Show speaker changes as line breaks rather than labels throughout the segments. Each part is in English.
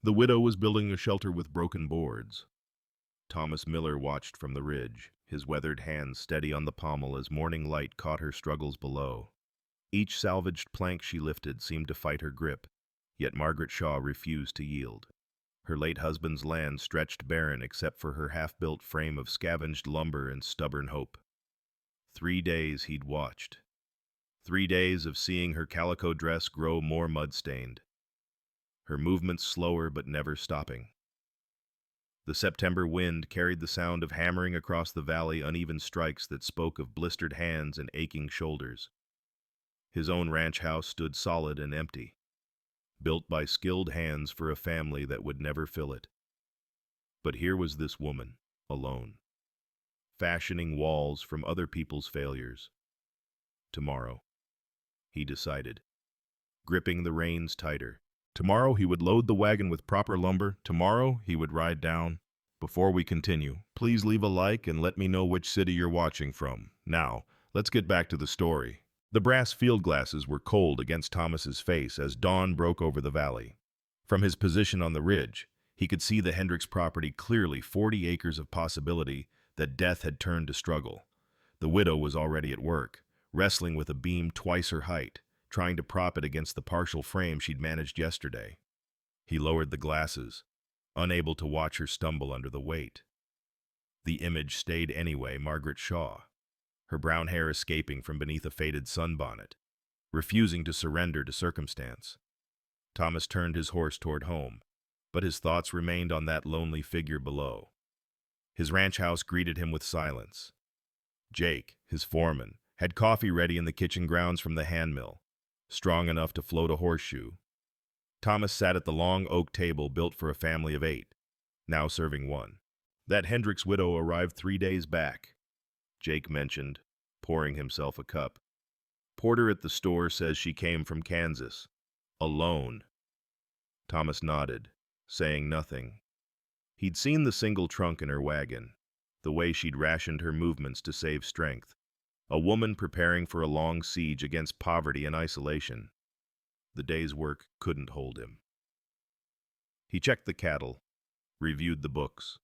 The widow was building a shelter with broken boards. Thomas Miller watched from the ridge, his weathered hands steady on the pommel as morning light caught her struggles below. Each salvaged plank she lifted seemed to fight her grip, yet Margaret Shaw refused to yield. Her late husband's land stretched barren except for her half-built frame of scavenged lumber and stubborn hope. 3 days he'd watched. 3 days of seeing her calico dress grow more mud-stained, her movements slower but never stopping. The September wind carried the sound of hammering across the valley, uneven strikes that spoke of blistered hands and aching shoulders. His own ranch house stood solid and empty, built by skilled hands for a family that would never fill it. But here was this woman, alone, fashioning walls from other people's failures. Tomorrow, he decided, gripping the reins tighter. Tomorrow he would load the wagon with proper lumber. Tomorrow he would ride down. Before we continue, please leave a like and let me know which city you're watching from. Now, let's get back to the story. The brass field glasses were cold against Thomas's face as dawn broke over the valley. From his position on the ridge, he could see the Hendricks property clearly, 40 acres of possibility that death had turned to struggle. The widow was already at work, wrestling with a beam twice her height, trying to prop it against the partial frame she'd managed yesterday. He lowered the glasses, unable to watch her stumble under the weight. The image stayed anyway, Margaret Shaw, her brown hair escaping from beneath a faded sunbonnet, refusing to surrender to circumstance. Thomas turned his horse toward home, but his thoughts remained on that lonely figure below. His ranch house greeted him with silence. Jake, his foreman, had coffee ready in the kitchen grounds from the handmill, strong enough to float a horseshoe. Thomas sat at the long oak table built for a family of 8, now serving 1. That Hendricks widow arrived 3 days back, Jake mentioned, pouring himself a cup. Porter at the store says she came from Kansas, alone. Thomas nodded, saying nothing. He'd seen the single trunk in her wagon, the way she'd rationed her movements to save strength. A woman preparing for a long siege against poverty and isolation. The day's work couldn't hold him. He checked the cattle, reviewed the books,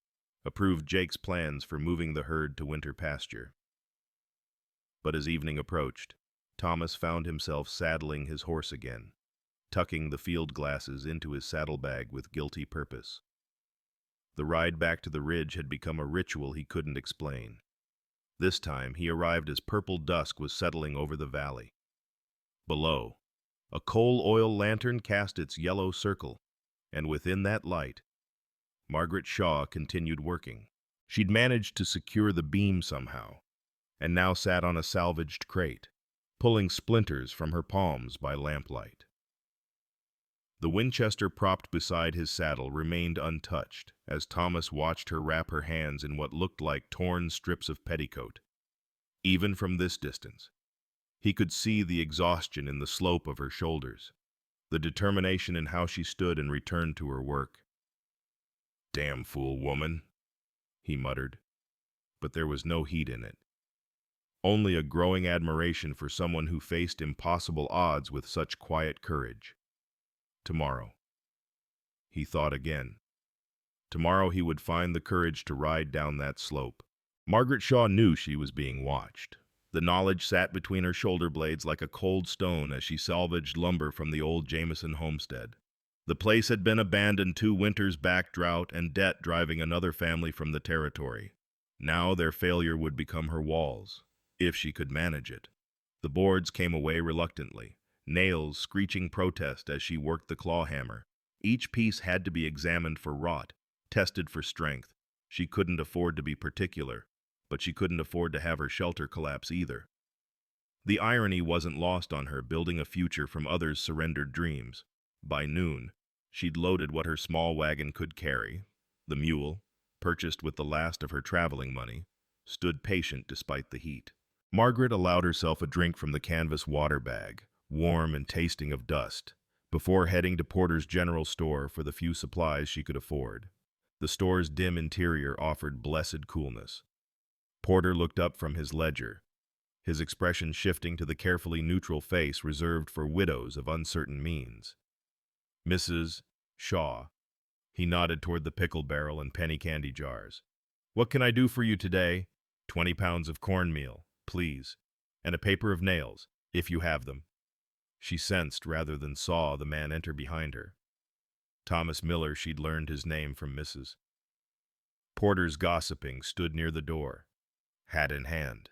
approved Jake's plans for moving the herd to winter pasture. But as evening approached, Thomas found himself saddling his horse again, tucking the field glasses into his saddlebag with guilty purpose. The ride back to the ridge had become a ritual he couldn't explain. This time he arrived as purple dusk was settling over the valley. Below, a coal oil lantern cast its yellow circle, and within that light, Margaret Shaw continued working. She'd managed to secure the beam somehow, and now sat on a salvaged crate, pulling splinters from her palms by lamplight. The Winchester propped beside his saddle remained untouched as Thomas watched her wrap her hands in what looked like torn strips of petticoat. Even from this distance, he could see the exhaustion in the slope of her shoulders, the determination in how she stood and returned to her work. "Damn fool woman," he muttered, but there was no heat in it. Only a growing admiration for someone who faced impossible odds with such quiet courage. Tomorrow. He thought again. Tomorrow he would find the courage to ride down that slope. Margaret Shaw knew she was being watched. The knowledge sat between her shoulder blades like a cold stone as she salvaged lumber from the old Jameson homestead. The place had been abandoned 2 winters back, drought and debt driving another family from the territory. Now their failure would become her walls, if she could manage it. The boards came away reluctantly, nails screeching protest as she worked the claw hammer. Each piece had to be examined for rot, tested for strength. She couldn't afford to be particular, but she couldn't afford to have her shelter collapse either. The irony wasn't lost on her, building a future from others' surrendered dreams. By noon, she'd loaded what her small wagon could carry. The mule, purchased with the last of her traveling money, stood patient despite the heat. Margaret allowed herself a drink from the canvas water bag, warm and tasting of dust, before heading to Porter's general store for the few supplies she could afford. The store's dim interior offered blessed coolness. Porter looked up from his ledger, his expression shifting to the carefully neutral face reserved for widows of uncertain means. "Mrs. Shaw," He nodded toward the pickle barrel and penny candy jars. "What can I do for you today?" 20 pounds of cornmeal, please, and a paper of nails, if you have them." She sensed rather than saw the man enter behind her. Thomas Miller, she'd learned his name from Mrs. Porter's gossiping, stood near the door, hat in hand.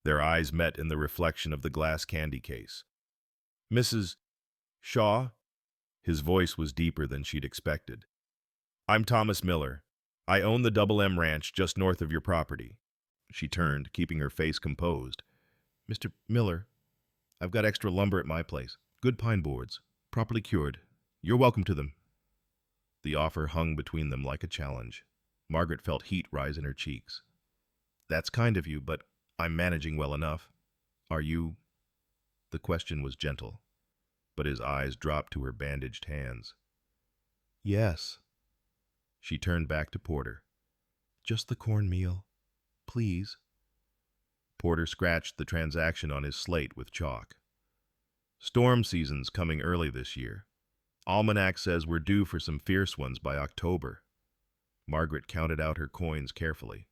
Their eyes met in the reflection of the glass candy case. "Mrs. Shaw?" His voice was deeper than she'd expected. "I'm Thomas Miller. I own the Double M Ranch just north of your property." She turned, keeping her face composed. "Mr. Miller, I've got extra lumber at my place. Good pine boards, properly cured. You're welcome to them." The offer hung between them like a challenge. Margaret felt heat rise in her cheeks. "That's kind of you, but I'm managing well enough. Are you?" The question was gentle, but his eyes dropped to her bandaged hands. "Yes." She turned back to Porter. "Just the cornmeal, please." Porter scratched the transaction on his slate with chalk. "Storm season's coming early this year. Almanac says we're due for some fierce ones by October." Margaret counted out her coins carefully.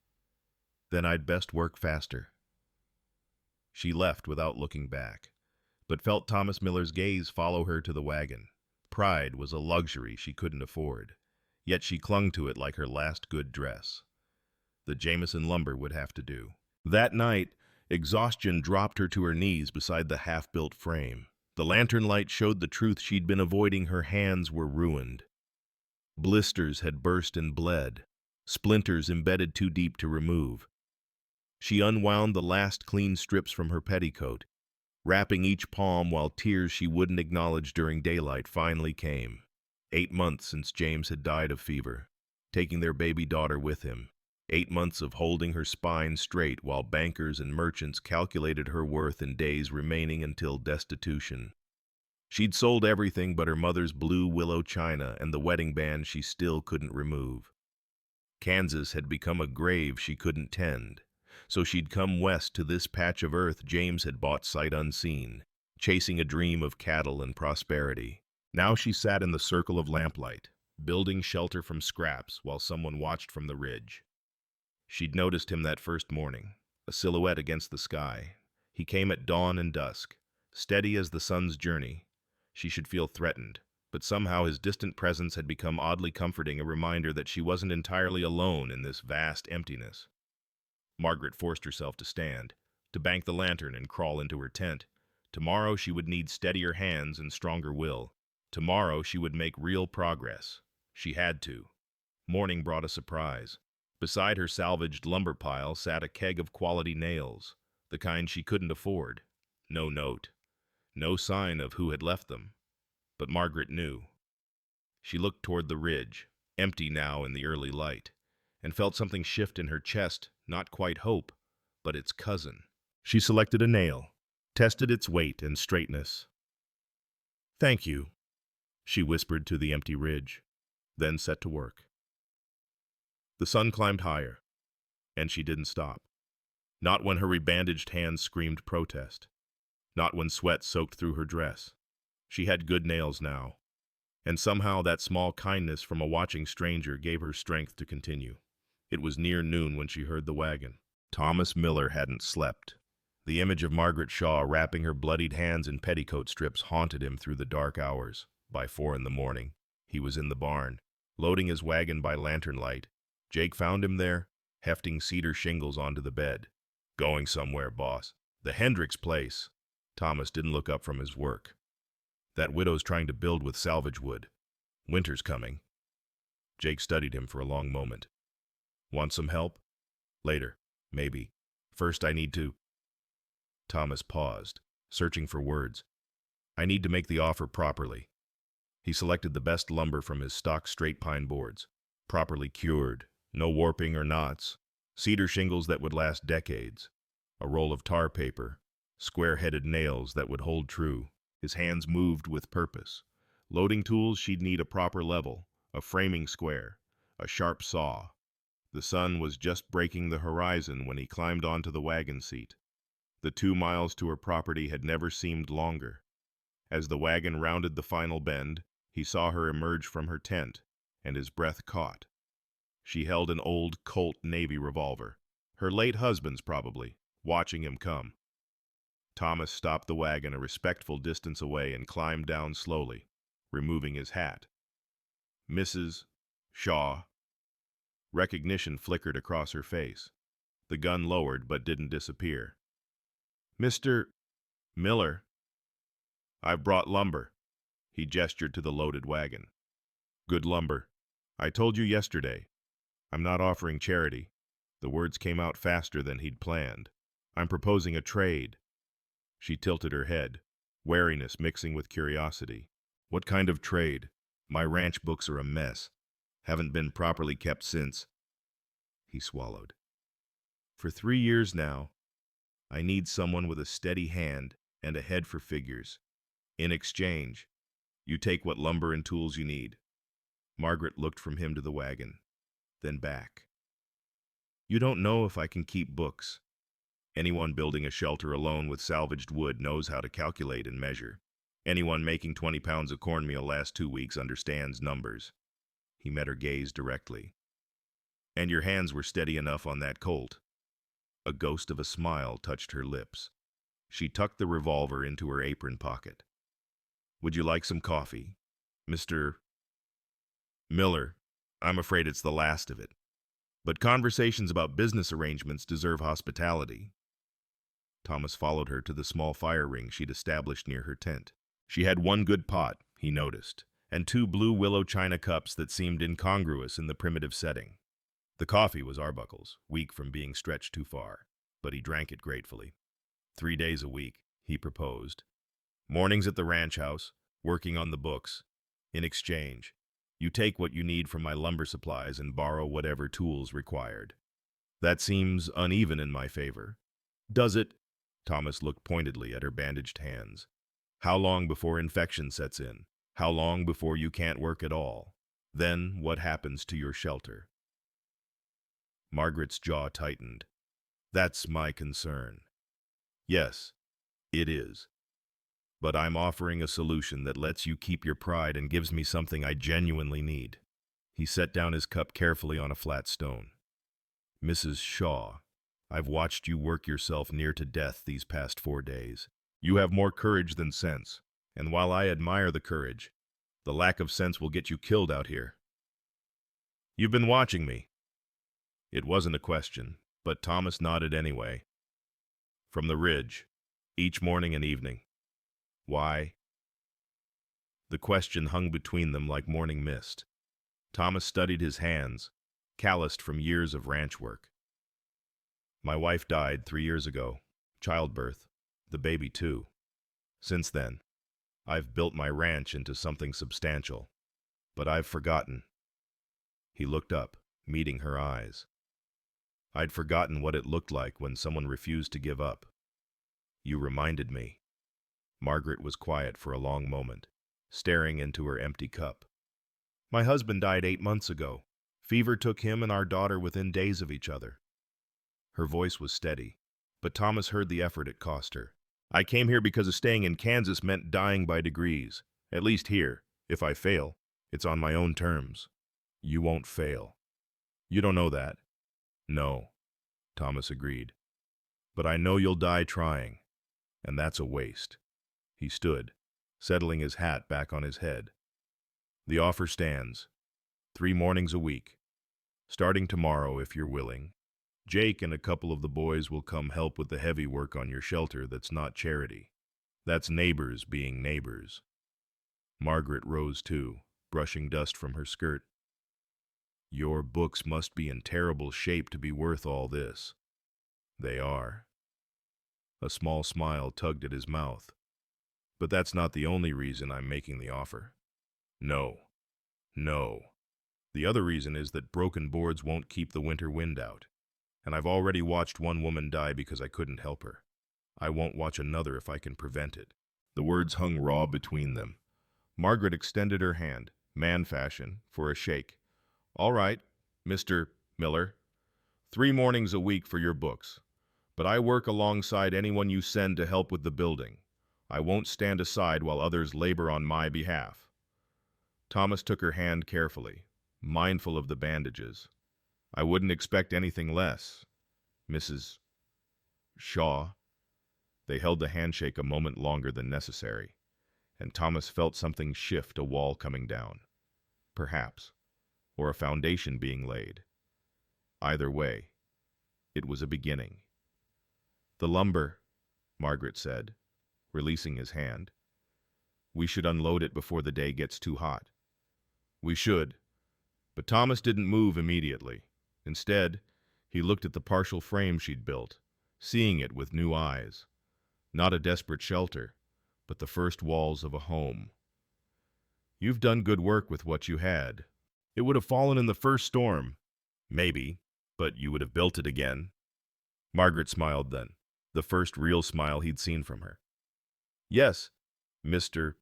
"Then I'd best work faster." She left without looking back, but felt Thomas Miller's gaze follow her to the wagon. Pride was a luxury she couldn't afford, yet she clung to it like her last good dress. The Jameson lumber would have to do. That night, exhaustion dropped her to her knees beside the half-built frame. The lantern light showed the truth she'd been avoiding. Her hands were ruined. Blisters had burst and bled, splinters embedded too deep to remove. She unwound the last clean strips from her petticoat, wrapping each palm while tears she wouldn't acknowledge during daylight finally came. 8 months since James had died of fever, taking their baby daughter with him. 8 months of holding her spine straight while bankers and merchants calculated her worth in days remaining until destitution. She'd sold everything but her mother's blue willow china and the wedding band she still couldn't remove. Kansas had become a grave she couldn't tend, so she'd come west to this patch of earth James had bought sight unseen, chasing a dream of cattle and prosperity. Now she sat in the circle of lamplight, building shelter from scraps while someone watched from the ridge. She'd noticed him that first morning, a silhouette against the sky. He came at dawn and dusk, steady as the sun's journey. She should feel threatened, but somehow his distant presence had become oddly comforting, a reminder that she wasn't entirely alone in this vast emptiness. Margaret forced herself to stand, to bank the lantern and crawl into her tent. Tomorrow she would need steadier hands and stronger will. Tomorrow she would make real progress. She had to. Morning brought a surprise. Beside her salvaged lumber pile sat a keg of quality nails, the kind she couldn't afford. No note, no sign of who had left them. But Margaret knew. She looked toward the ridge, empty now in the early light, and felt something shift in her chest, not quite hope, but its cousin. She selected a nail, tested its weight and straightness. "Thank you," she whispered to the empty ridge, then set to work. The sun climbed higher, and she didn't stop. Not when her rebandaged hands screamed protest. Not when sweat soaked through her dress. She had good nails now, and somehow that small kindness from a watching stranger gave her strength to continue. It was near noon when she heard the wagon. Thomas Miller hadn't slept. The image of Margaret Shaw wrapping her bloodied hands in petticoat strips haunted him through the dark hours. By 4 in the morning, he was in the barn, loading his wagon by lantern light. Jake found him there, hefting cedar shingles onto the bed. "Going somewhere, boss." "The Hendricks place." Thomas didn't look up from his work. "That widow's trying to build with salvage wood. Winter's coming." Jake studied him for a long moment. "Want some help?" "Later, maybe. First I need to—" Thomas paused, searching for words. "I need to make the offer properly." He selected the best lumber from his stock straight pine boards, properly cured, no warping or knots, cedar shingles that would last decades, a roll of tar paper, square-headed nails that would hold true. His hands moved with purpose. Loading tools, she'd need a proper level, a framing square, a sharp saw. The sun was just breaking the horizon when he climbed onto the wagon seat. The 2 miles to her property had never seemed longer. As the wagon rounded the final bend, he saw her emerge from her tent, and his breath caught. She held an old Colt Navy revolver, her late husband's probably, watching him come. Thomas stopped the wagon a respectful distance away and climbed down slowly, removing his hat. Mrs. Shaw. Recognition flickered across her face. The gun lowered but didn't disappear. Mr. Miller. I've brought lumber. He gestured to the loaded wagon. Good lumber. I told you yesterday. I'm not offering charity. The words came out faster than he'd planned. I'm proposing a trade. She tilted her head, wariness mixing with curiosity. What kind of trade? My ranch books are a mess. Haven't been properly kept since. He swallowed. For 3 years now, I need someone with a steady hand and a head for figures. In exchange, you take what lumber and tools you need. Margaret looked from him to the wagon, then back. You don't know if I can keep books. Anyone building a shelter alone with salvaged wood knows how to calculate and measure. Anyone making 20 pounds of cornmeal last 2 weeks understands numbers. He met her gaze directly. And your hands were steady enough on that Colt. A ghost of a smile touched her lips. She tucked the revolver into her apron pocket. Would you like some coffee, Mr. Miller? I'm afraid it's the last of it. But conversations about business arrangements deserve hospitality. Thomas followed her to the small fire ring she'd established near her tent. She had one good pot, he noticed, and 2 blue willow china cups that seemed incongruous in the primitive setting. The coffee was Arbuckle's, weak from being stretched too far, but he drank it gratefully. 3 days a week, he proposed. Mornings at the ranch house, working on the books. In exchange, you take what you need from my lumber supplies and borrow whatever tools required. That seems uneven in my favor. Does it? Thomas looked pointedly at her bandaged hands. How long before infection sets in? How long before you can't work at all? Then what happens to your shelter? Margaret's jaw tightened. That's my concern. Yes, it is. But I'm offering a solution that lets you keep your pride and gives me something I genuinely need. He set down his cup carefully on a flat stone. Mrs. Shaw, I've watched you work yourself near to death these past 4 days. You have more courage than sense, and while I admire the courage, the lack of sense will get you killed out here. You've been watching me. It wasn't a question, but Thomas nodded anyway. From the ridge, each morning and evening. Why? The question hung between them like morning mist. Thomas studied his hands, calloused from years of ranch work. My wife died 3 years ago, childbirth, the baby too. Since then, I've built my ranch into something substantial, but I've forgotten. He looked up, meeting her eyes. I'd forgotten what it looked like when someone refused to give up. You reminded me. Margaret was quiet for a long moment, staring into her empty cup. My husband died 8 months ago. Fever took him and our daughter within days of each other. Her voice was steady, but Thomas heard the effort it cost her. I came here because staying in Kansas meant dying by degrees. At least here. If I fail, it's on my own terms. You won't fail. You don't know that. No, Thomas agreed. But I know you'll die trying, and that's a waste. He stood, settling his hat back on his head. The offer stands. 3 mornings a week. Starting tomorrow, if you're willing. Jake and a couple of the boys will come help with the heavy work on your shelter that's not charity. That's neighbors being neighbors. Margaret rose too, brushing dust from her skirt. Your books must be in terrible shape to be worth all this. They are. A small smile tugged at his mouth. But that's not the only reason I'm making the offer. No. The other reason is that broken boards won't keep the winter wind out. And I've already watched one woman die because I couldn't help her. I won't watch another if I can prevent it. The words hung raw between them. Margaret extended her hand, man fashion, for a shake. All right, Mr. Miller. 3 mornings a week for your books. But I work alongside anyone you send to help with the building. I won't stand aside while others labor on my behalf. Thomas took her hand carefully, mindful of the bandages. "I wouldn't expect anything less, Mrs. Shaw." They held the handshake a moment longer than necessary, and Thomas felt something shift, a wall coming down. Perhaps, or a foundation being laid. Either way, it was a beginning. "The lumber," Margaret said, releasing his hand. "We should unload it before the day gets too hot." "We should." But Thomas didn't move immediately. Instead, he looked at the partial frame she'd built, seeing it with new eyes. Not a desperate shelter, but the first walls of a home. "You've done good work with what you had. It would have fallen in the first storm. Maybe, but you would have built it again." Margaret smiled then, the first real smile he'd seen from her. "Yes, Mr.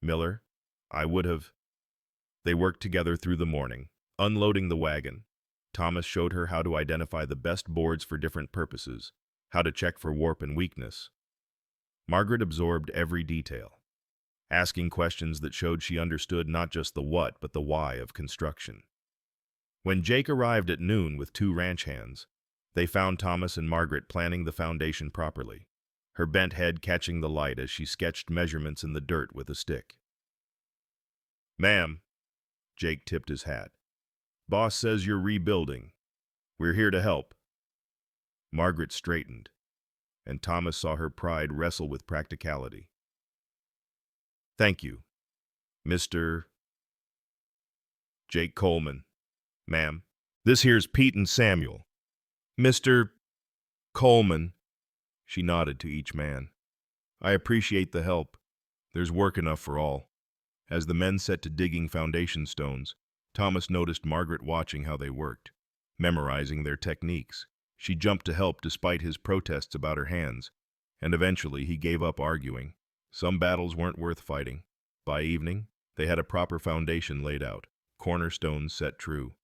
Miller, I would have." They worked together through the morning, unloading the wagon. Thomas showed her how to identify the best boards for different purposes, how to check for warp and weakness. Margaret absorbed every detail, asking questions that showed she understood not just the what, but the why of construction. When Jake arrived at noon with 2 ranch hands, they found Thomas and Margaret planning the foundation properly, her bent head catching the light as she sketched measurements in the dirt with a stick. "Ma'am," Jake tipped his hat, "Boss says you're rebuilding. We're here to help." Margaret straightened, and Thomas saw her pride wrestle with practicality. "Thank you, Mr. Jake Coleman, ma'am. This here's Pete and Samuel. Mr. Coleman." She nodded to each man. "I appreciate the help. There's work enough for all." As the men set to digging foundation stones, Thomas noticed Margaret watching how they worked, memorizing their techniques. She jumped to help despite his protests about her hands, and eventually he gave up arguing. Some battles weren't worth fighting. By evening, they had a proper foundation laid out, cornerstones set true.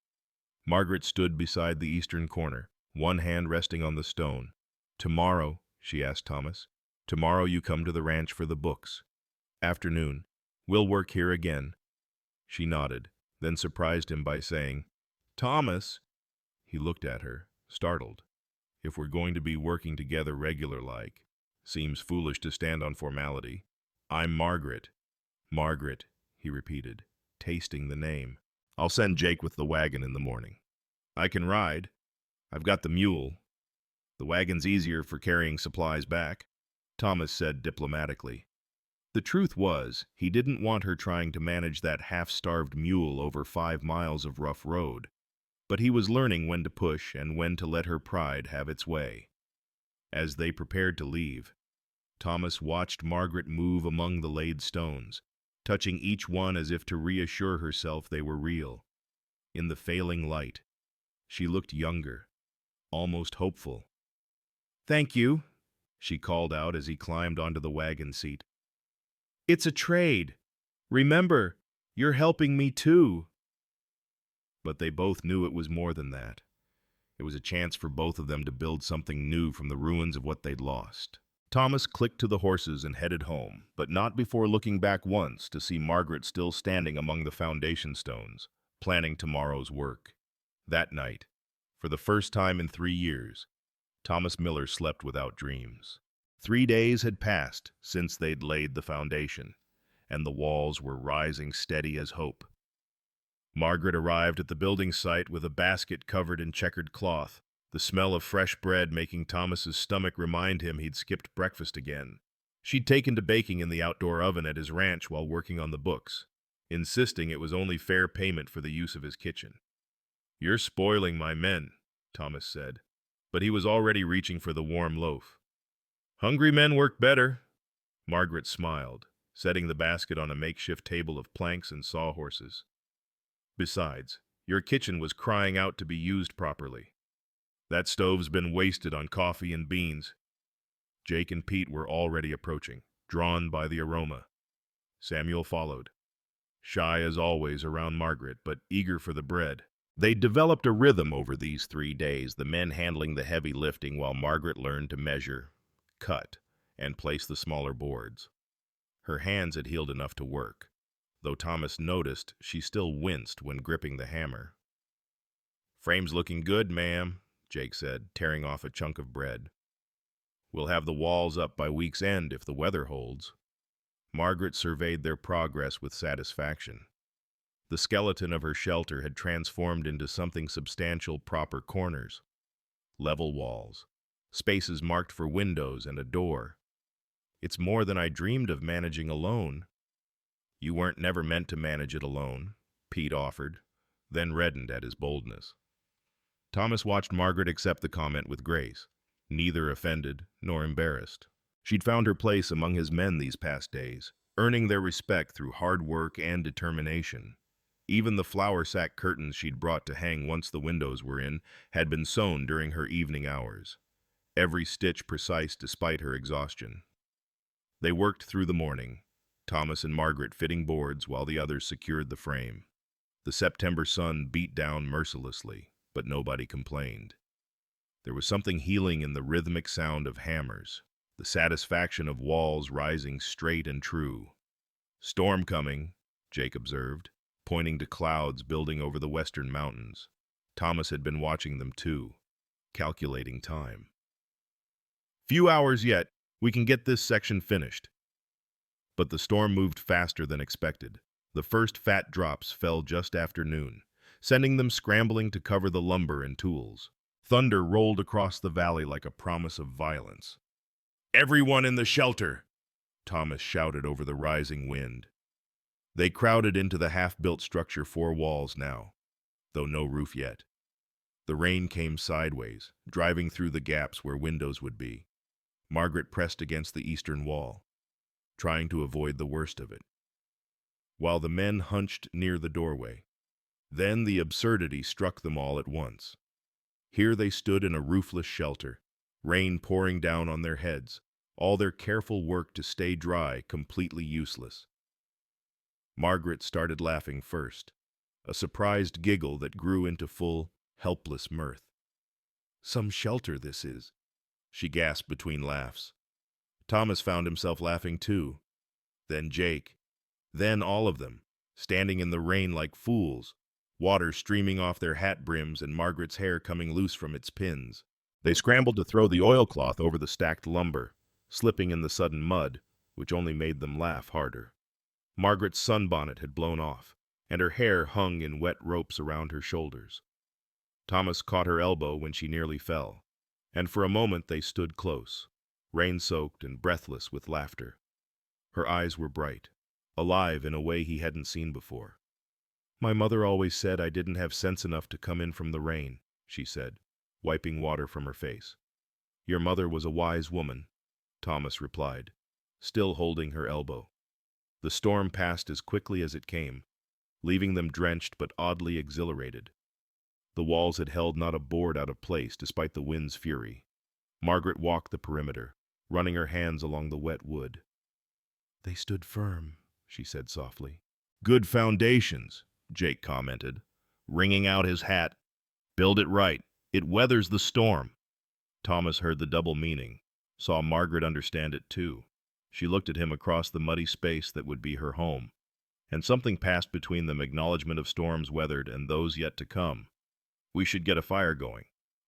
Margaret stood beside the eastern corner, one hand resting on the stone. "Tomorrow," she asked Thomas, "tomorrow you come to the ranch for the books. Afternoon, we'll work here again." She nodded, then surprised him by saying, "Thomas." He looked at her, startled. "If we're going to be working together regular-like, seems foolish to stand on formality. I'm Margaret." "Margaret," he repeated, tasting the name. "I'll send Jake with the wagon in the morning. I can ride. I've got the mule. The wagon's easier for carrying supplies back," Thomas said diplomatically. The truth was, he didn't want her trying to manage that half-starved mule over 5 miles of rough road. But he was learning when to push and when to let her pride have its way. As they prepared to leave, Thomas watched Margaret move among the laid stones, touching each one as if to reassure herself they were real. In the failing light, she looked younger, almost hopeful. "Thank you," she called out as he climbed onto the wagon seat. "It's a trade. Remember, you're helping me too." But they both knew it was more than that. It was a chance for both of them to build something new from the ruins of what they'd lost. Thomas clicked to the horses and headed home, but not before looking back once to see Margaret still standing among the foundation stones, planning tomorrow's work. That night, for the first time in 3 years, Thomas Miller slept without dreams. 3 days had passed since they'd laid the foundation, and the walls were rising steady as hope. Margaret arrived at the building site with a basket covered in checkered cloth, the smell of fresh bread making Thomas's stomach remind him he'd skipped breakfast again. She'd taken to baking in the outdoor oven at his ranch while working on the books, insisting it was only fair payment for the use of his kitchen. "You're spoiling my men," Thomas said, but he was already reaching for the warm loaf. "Hungry men work better," Margaret smiled, setting the basket on a makeshift table of planks and sawhorses. "Besides, your kitchen was crying out to be used properly. That stove's been wasted on coffee and beans." Jake and Pete were already approaching, drawn by the aroma. Samuel followed, shy as always around Margaret, but eager for the bread. They'd developed a rhythm over these 3 days, the men handling the heavy lifting while Margaret learned to measure, cut, and place the smaller boards. Her hands had healed enough to work. though Thomas noticed she still winced when gripping the hammer. "Frame's looking good, ma'am," Jake said, tearing off a chunk of bread. "We'll have the walls up by week's end if the weather holds." Margaret surveyed their progress with satisfaction. The skeleton of her shelter had transformed into something substantial. Proper corners, level walls, spaces marked for windows and a door. "It's more than I dreamed of managing alone." "You weren't never meant to manage it alone," Pete offered, then reddened at his boldness. Thomas watched Margaret accept the comment with grace, neither offended nor embarrassed. She'd found her place among his men these past days, earning their respect through hard work and determination. Even the flour sack curtains she'd brought to hang once the windows were in had been sewn during her evening hours, every stitch precise despite her exhaustion. They worked through the morning, Thomas and Margaret fitting boards while the others secured the frame. The September sun beat down mercilessly, but nobody complained. There was something healing in the rhythmic sound of hammers, the satisfaction of walls rising straight and true. "Storm coming," Jake observed, pointing to clouds building over the western mountains. Thomas had been watching them too, calculating time. "Few hours yet. We can get this section finished." But the storm moved faster than expected. The first fat drops fell just after noon, sending them scrambling to cover the lumber and tools. Thunder rolled across the valley like a promise of violence. "Everyone in the shelter!" Thomas shouted over the rising wind. They crowded into the half-built structure, 4 walls now, though no roof yet. The rain came sideways, driving through the gaps where windows would be. Margaret pressed against the eastern wall, trying to avoid the worst of it, while the men hunched near the doorway. Then the absurdity struck them all at once. Here they stood in a roofless shelter, rain pouring down on their heads, all their careful work to stay dry completely useless. Margaret started laughing first, a surprised giggle that grew into full, helpless mirth. "Some shelter this is," she gasped between laughs. Thomas found himself laughing too. Then Jake. Then all of them, standing in the rain like fools, water streaming off their hat brims and Margaret's hair coming loose from its pins. They scrambled to throw the oilcloth over the stacked lumber, slipping in the sudden mud, which only made them laugh harder. Margaret's sunbonnet had blown off, and her hair hung in wet ropes around her shoulders. Thomas caught her elbow when she nearly fell, and for a moment they stood close, rain-soaked and breathless with laughter. Her eyes were bright, alive in a way he hadn't seen before. "My mother always said I didn't have sense enough to come in from the rain," she said, wiping water from her face. "Your mother was a wise woman," Thomas replied, still holding her elbow. The storm passed as quickly as it came, leaving them drenched but oddly exhilarated. The walls had held not a board out of place despite the wind's fury. Margaret walked the perimeter, running her hands along the wet wood. "They stood firm," she said softly. "Good foundations," Jake commented, wringing out his hat. "Build it right. It weathers the storm." Thomas heard the double meaning, saw Margaret understand it too. She looked at him across the muddy space that would be her home, and something passed between them, acknowledgement of storms weathered and those yet to come. "We should get a fire going,"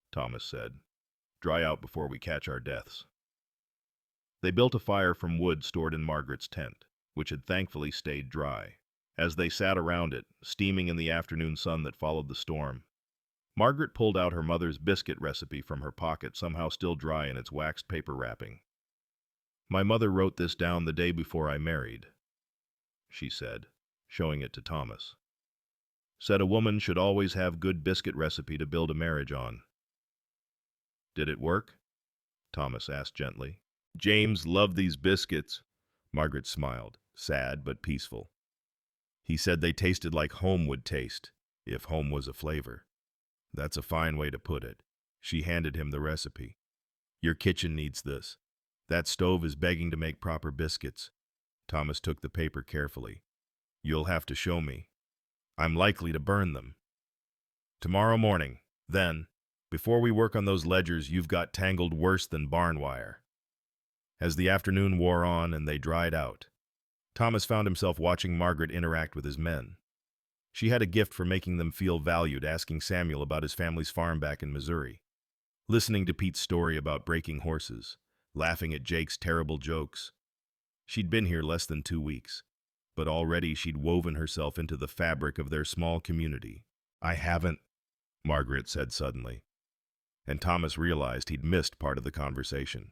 Thomas said. "Dry out before we catch our deaths." They built a fire from wood stored in Margaret's tent, which had thankfully stayed dry. As they sat around it, steaming in the afternoon sun that followed the storm, Margaret pulled out her mother's biscuit recipe from her pocket, somehow still dry in its waxed paper wrapping. "My mother wrote this down the day before I married," she said, showing it to Thomas. "Said a woman should always have good biscuit recipe to build a marriage on." "Did it work?" Thomas asked gently. "James loved these biscuits." Margaret smiled, sad but peaceful. "He said they tasted like home would taste, if home was a flavor." "That's a fine way to put it." She handed him the recipe. "Your kitchen needs this. That stove is begging to make proper biscuits." Thomas took the paper carefully. "You'll have to show me. I'm likely to burn them." "Tomorrow morning. Then, before we work on those ledgers, you've got tangled worse than barn wire." As the afternoon wore on and they dried out, Thomas found himself watching Margaret interact with his men. She had a gift for making them feel valued, asking Samuel about his family's farm back in Missouri, listening to Pete's story about breaking horses, laughing at Jake's terrible jokes. She'd been here less than 2 weeks, but already she'd woven herself into the fabric of their small community. "I haven't," Margaret said suddenly, and Thomas realized he'd missed part of the conversation.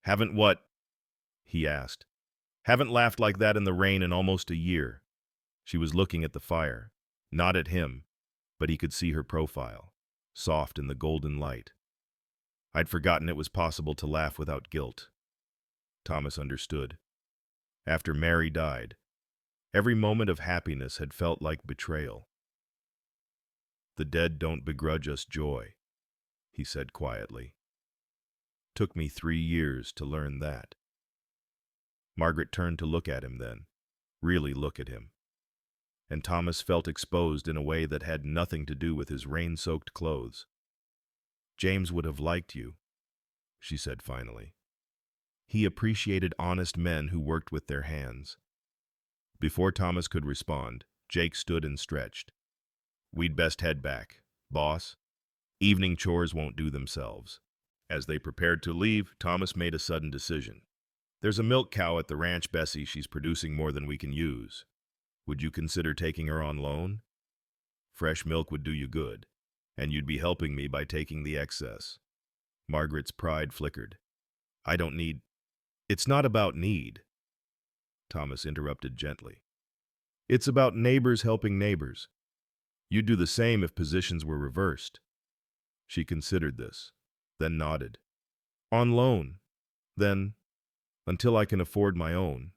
"Haven't what?" he asked. "Haven't laughed like that in the rain in almost a year." She was looking at the fire, not at him, but he could see her profile, soft in the golden light. "I'd forgotten it was possible to laugh without guilt." Thomas understood. After Mary died, every moment of happiness had felt like betrayal. "The dead don't begrudge us joy," he said quietly. "Took me 3 years to learn that." Margaret turned to look at him then, really look at him. And Thomas felt exposed in a way that had nothing to do with his rain-soaked clothes. "James would have liked you," she said finally. "He appreciated honest men who worked with their hands." Before Thomas could respond, Jake stood and stretched. "We'd best head back, boss. Evening chores won't do themselves." As they prepared to leave, Thomas made a sudden decision. "There's a milk cow at the ranch, Bessie. She's producing more than we can use. Would you consider taking her on loan? Fresh milk would do you good, and you'd be helping me by taking the excess." Margaret's pride flickered. "I don't need—" "It's not about need," Thomas interrupted gently. "It's about neighbors helping neighbors. You'd do the same if positions were reversed." She considered this, then nodded. "On loan, then, until I can afford my own.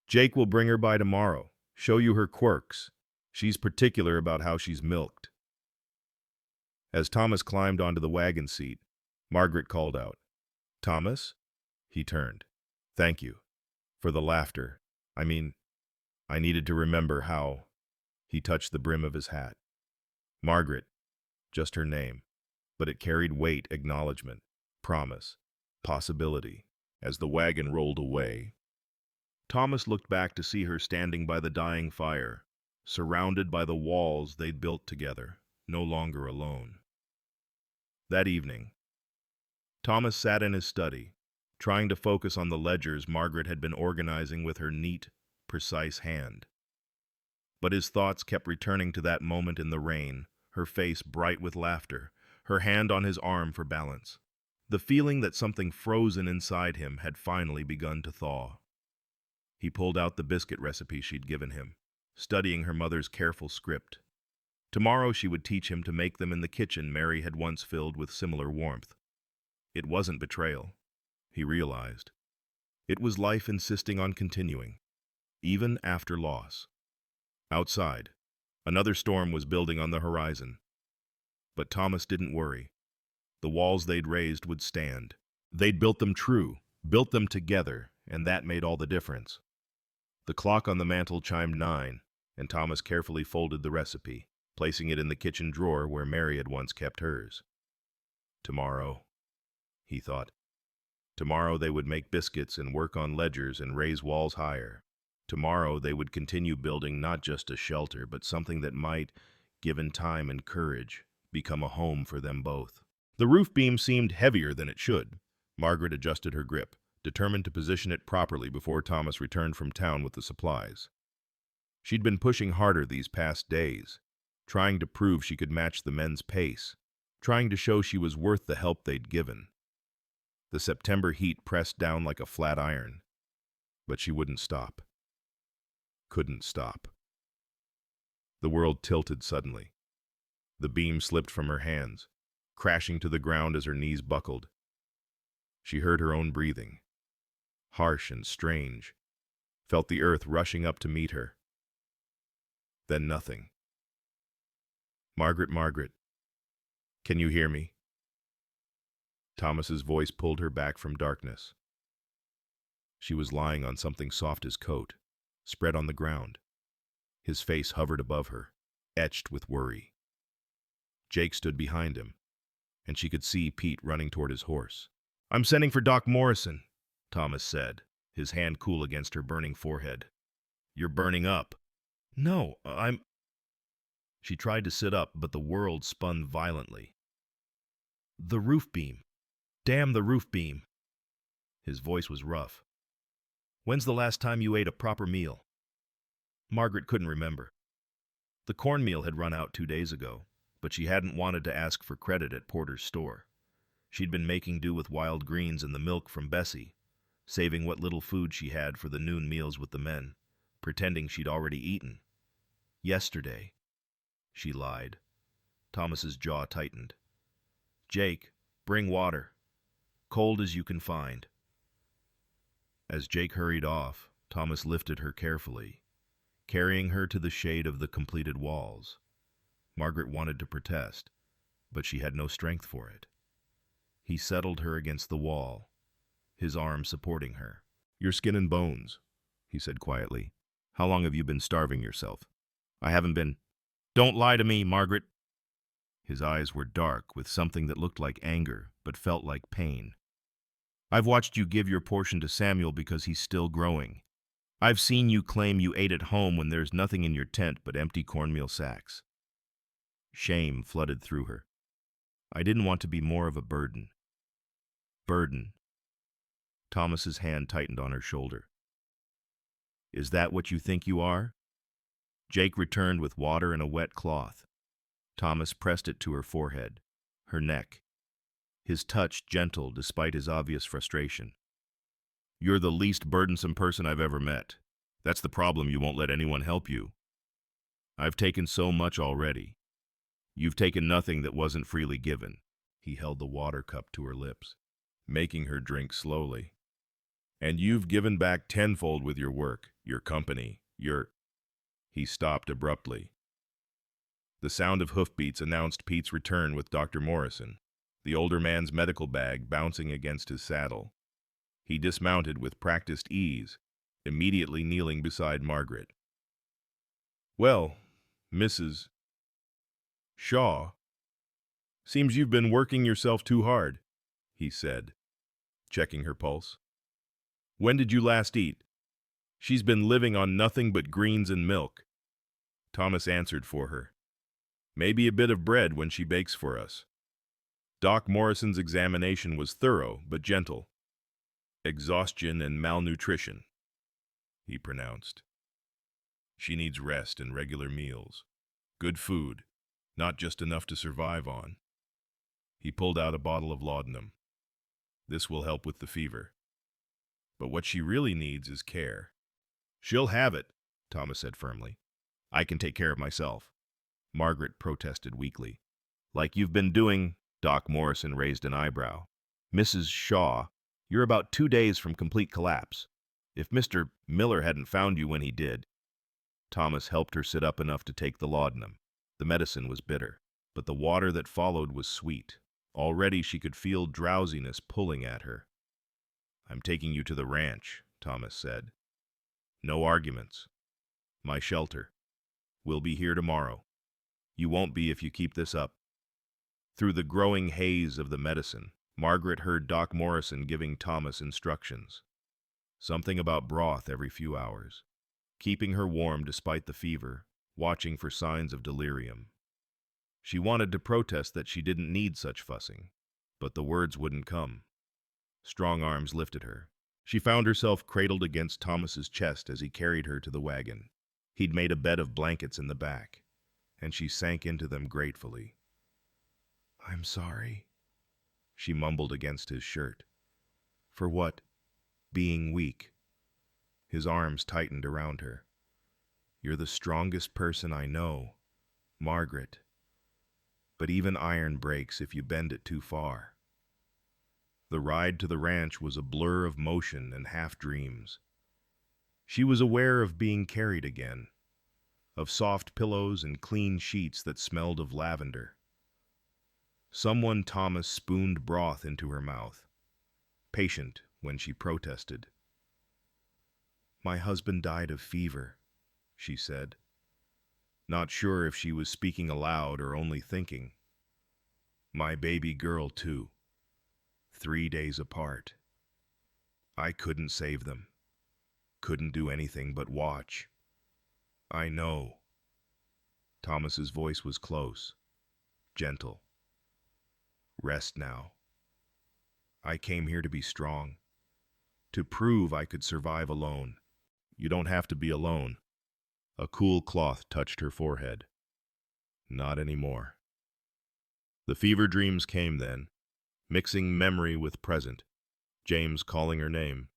Jake will bring her by tomorrow, show you her quirks. She's particular about how she's milked." As Thomas climbed onto the wagon seat, Margaret called out, "Thomas?" He turned. "Thank you. For the laughter. I needed to remember how—" He touched the brim of his hat. Margaret, just her name, but it carried weight, acknowledgement, promise, possibility. As the wagon rolled away, Thomas looked back to see her standing by the dying fire, surrounded by the walls they'd built together, no longer alone. That evening, Thomas sat in his study, trying to focus on the ledgers Margaret had been organizing with her neat, precise hand. But his thoughts kept returning to that moment in the rain, her face bright with laughter, her hand on his arm for balance. The feeling that something frozen inside him had finally begun to thaw. He pulled out the biscuit recipe she'd given him, studying her mother's careful script. Tomorrow she would teach him to make them in the kitchen Mary had once filled with similar warmth. It wasn't betrayal, he realized. It was life insisting on continuing, even after loss. Outside, another storm was building on the horizon. But Thomas didn't worry. The walls they'd raised would stand. They'd built them true, built them together, and that made all the difference. The clock on the mantel chimed 9, and Thomas carefully folded the recipe, placing it in the kitchen drawer where Mary had once kept hers. Tomorrow, he thought. Tomorrow they would make biscuits and work on ledgers and raise walls higher. Tomorrow they would continue building not just a shelter, but something that might, given time and courage, become a home for them both. The roof beam seemed heavier than it should. Margaret adjusted her grip, determined to position it properly before Thomas returned from town with the supplies. She'd been pushing harder these past days, trying to prove she could match the men's pace, trying to show she was worth the help they'd given. The September heat pressed down like a flat iron, but she wouldn't stop. Couldn't stop. The world tilted suddenly. The beam slipped from her hands, crashing to the ground as her knees buckled. She heard her own breathing, harsh and strange, felt the earth rushing up to meet her. Then nothing. Margaret, can you hear me?" Thomas's voice pulled her back from darkness. She was lying on something soft as coat, spread on the ground. His face hovered above her, etched with worry. Jake stood behind him, and she could see Pete running toward his horse. "I'm sending for Doc Morrison," Thomas said, his hand cool against her burning forehead. "You're burning up." "No, I'm—" She tried to sit up, but the world spun violently. "The roof beam. Damn the roof beam." His voice was rough. "When's the last time you ate a proper meal?" Margaret couldn't remember. The cornmeal had run out 2 days ago, but she hadn't wanted to ask for credit at Porter's store. She'd been making do with wild greens and the milk from Bessie, saving what little food she had for the noon meals with the men, pretending she'd already eaten. "Yesterday," she lied. Thomas's jaw tightened. "Jake, bring water. Cold as you can find." As Jake hurried off, Thomas lifted her carefully, carrying her to the shade of the completed walls. Margaret wanted to protest, but she had no strength for it. He settled her against the wall, his arm supporting her. "You're skin and bones," he said quietly. "How long have you been starving yourself?" "I haven't been—" "Don't lie to me, Margaret." His eyes were dark with something that looked like anger, but felt like pain. "I've watched you give your portion to Samuel because he's still growing. I've seen you claim you ate at home when there's nothing in your tent but empty cornmeal sacks." Shame flooded through her. "I didn't want to be more of a burden." "Burden." Thomas's hand tightened on her shoulder. "Is that what you think you are?" Jake returned with water and a wet cloth. Thomas pressed it to her forehead, her neck, his touch gentle despite his obvious frustration. "You're the least burdensome person I've ever met. That's the problem, you won't let anyone help you. I've taken so much already. You've taken nothing that wasn't freely given." He held the water cup to her lips, making her drink slowly. "And you've given back tenfold with your work, your company, your—" He stopped abruptly. The sound of hoofbeats announced Pete's return with Dr. Morrison, the older man's medical bag bouncing against his saddle. He dismounted with practiced ease, immediately kneeling beside Margaret. "Well, Mrs. Shaw, seems you've been working yourself too hard," he said, checking her pulse. "When did you last eat?" "She's been living on nothing but greens and milk." Thomas answered for her. "Maybe a bit of bread when she bakes for us." Doc Morrison's examination was thorough but gentle. "Exhaustion and malnutrition," he pronounced. "She needs rest and regular meals. Good food, not just enough to survive on." He pulled out a bottle of laudanum. "This will help with the fever. But what she really needs is care." "She'll have it," Thomas said firmly. "I can take care of myself." Margaret protested weakly. "Like you've been doing—" Doc Morrison raised an eyebrow. "Mrs. Shaw, you're about 2 days from complete collapse. If Mr. Miller hadn't found you when he did—" Thomas helped her sit up enough to take the laudanum. The medicine was bitter, but the water that followed was sweet. Already she could feel drowsiness pulling at her. "I'm taking you to the ranch," Thomas said. "No arguments. My shelter. We'll be here tomorrow. You won't be if you keep this up." Through the growing haze of the medicine, Margaret heard Doc Morrison giving Thomas instructions. Something about broth every few hours, keeping her warm despite the fever, watching for signs of delirium. She wanted to protest that she didn't need such fussing, but the words wouldn't come. Strong arms lifted her. She found herself cradled against Thomas's chest as he carried her to the wagon. He'd made a bed of blankets in the back, and she sank into them gratefully. "I'm sorry," she mumbled against his shirt. "For what?" "Being weak." His arms tightened around her. "You're the strongest person I know, Margaret. But even iron breaks if you bend it too far." The ride to the ranch was a blur of motion and half-dreams. She was aware of being carried again, of soft pillows and clean sheets that smelled of lavender. Someone Thomas spooned broth into her mouth, patient when she protested. "My husband died of fever," she said, not sure if she was speaking aloud or only thinking. "My baby girl, too. 3 days apart. I couldn't save them." couldn't do anything but watch. I know. Thomas's voice was close, gentle. Rest now. I came here to be strong, to prove I could survive alone. You don't have to be alone. A cool cloth touched her forehead. Not anymore. The fever dreams came then, mixing memory with present, James calling her name.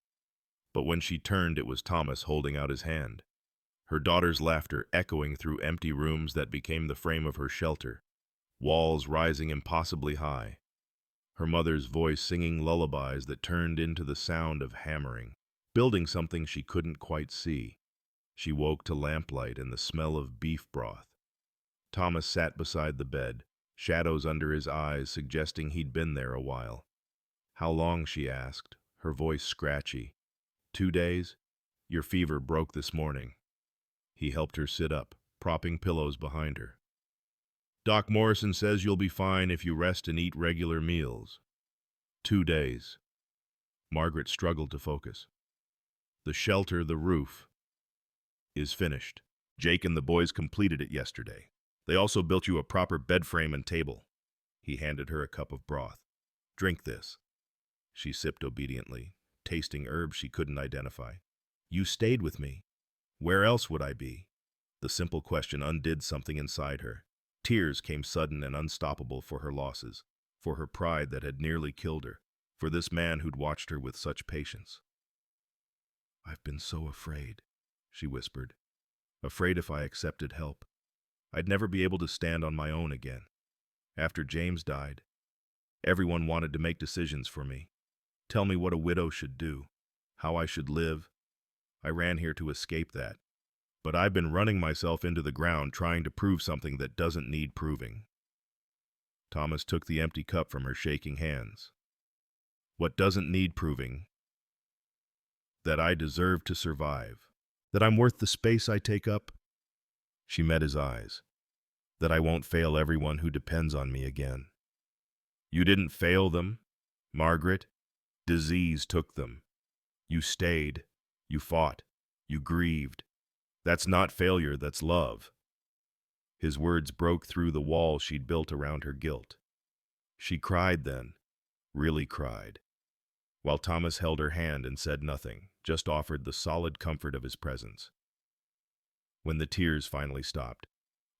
But when she turned, it was Thomas holding out his hand. Her daughter's laughter echoing through empty rooms that became the frame of her shelter, walls rising impossibly high. Her mother's voice singing lullabies that turned into the sound of hammering, building something she couldn't quite see. She woke to lamplight and the smell of beef broth. Thomas sat beside the bed, shadows under his eyes suggesting he'd been there a while. How long, she asked, her voice scratchy. 2 days? Your fever broke this morning. He helped her sit up, propping pillows behind her. Doc Morrison says you'll be fine if you rest and eat regular meals. 2 days. Margaret struggled to focus. The shelter, the roof, is finished. Jake and the boys completed it yesterday. They also built you a proper bed frame and table. He handed her a cup of broth. Drink this. She sipped obediently, tasting herbs she couldn't identify. You stayed with me. Where else would I be? The simple question undid something inside her. Tears came sudden and unstoppable for her losses, for her pride that had nearly killed her, for this man who'd watched her with such patience. I've been so afraid, she whispered. Afraid if I accepted help, I'd never be able to stand on my own again. After James died, everyone wanted to make decisions for me. Tell me what a widow should do, how I should live. I ran here to escape that. But I've been running myself into the ground trying to prove something that doesn't need proving. Thomas took the empty cup from her shaking hands. What doesn't need proving? That I deserve to survive. That I'm worth the space I take up? She met his eyes. That I won't fail everyone who depends on me again. You didn't fail them, Margaret. Disease took them. You stayed. You fought. You grieved. That's not failure, that's love. His words broke through the wall she'd built around her guilt. She cried then, really cried, while Thomas held her hand and said nothing, just offered the solid comfort of his presence. When the tears finally stopped,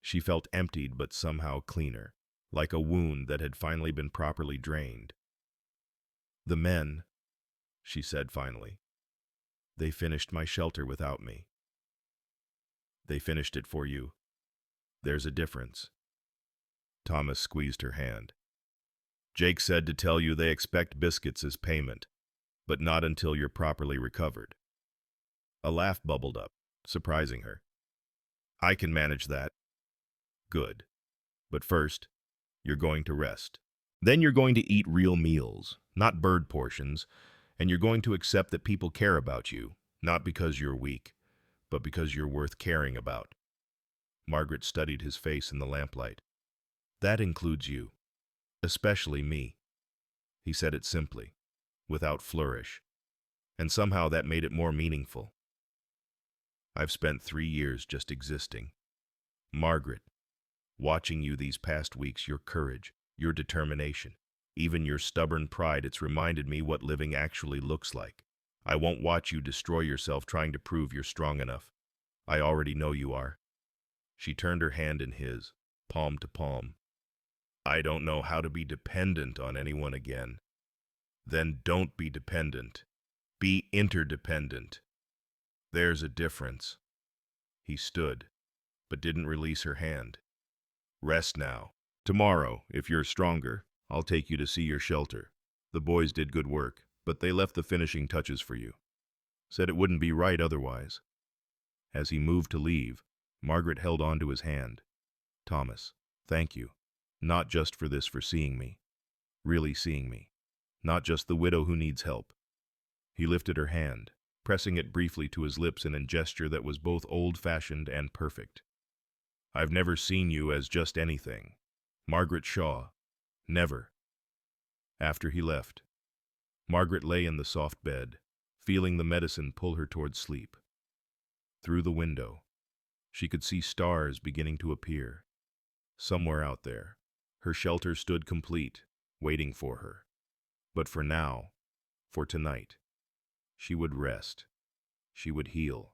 she felt emptied but somehow cleaner, like a wound that had finally been properly drained. The men, she said finally, they finished my shelter without me. They finished it for you. There's a difference. Thomas squeezed her hand. Jake said to tell you they expect biscuits as payment, but not until you're properly recovered. A laugh bubbled up, surprising her. I can manage that. Good. But first, you're going to rest. Then you're going to eat real meals, not bird portions, and you're going to accept that people care about you, not because you're weak, but because you're worth caring about. Margaret studied his face in the lamplight. That includes you, especially me. He said it simply, without flourish, and somehow that made it more meaningful. I've spent 3 years just existing. Margaret, watching you these past weeks, your courage, your determination, even your stubborn pride, it's reminded me what living actually looks like. I won't watch you destroy yourself trying to prove you're strong enough. I already know you are. She turned her hand in his, palm to palm. I don't know how to be dependent on anyone again. Then don't be dependent. Be interdependent. There's a difference. He stood, but didn't release her hand. Rest now. Tomorrow, if you're stronger, I'll take you to see your shelter. The boys did good work, but they left the finishing touches for you. Said it wouldn't be right otherwise. As he moved to leave, Margaret held on to his hand. Thomas, thank you. Not just for this, for seeing me. Really seeing me. Not just the widow who needs help. He lifted her hand, pressing it briefly to his lips in a gesture that was both old-fashioned and perfect. I've never seen you as just anything. Margaret Shaw. Never. After he left, Margaret lay in the soft bed, feeling the medicine pull her toward sleep. Through the window, she could see stars beginning to appear. Somewhere out there, her shelter stood complete, waiting for her. But for now, for tonight, she would rest, she would heal,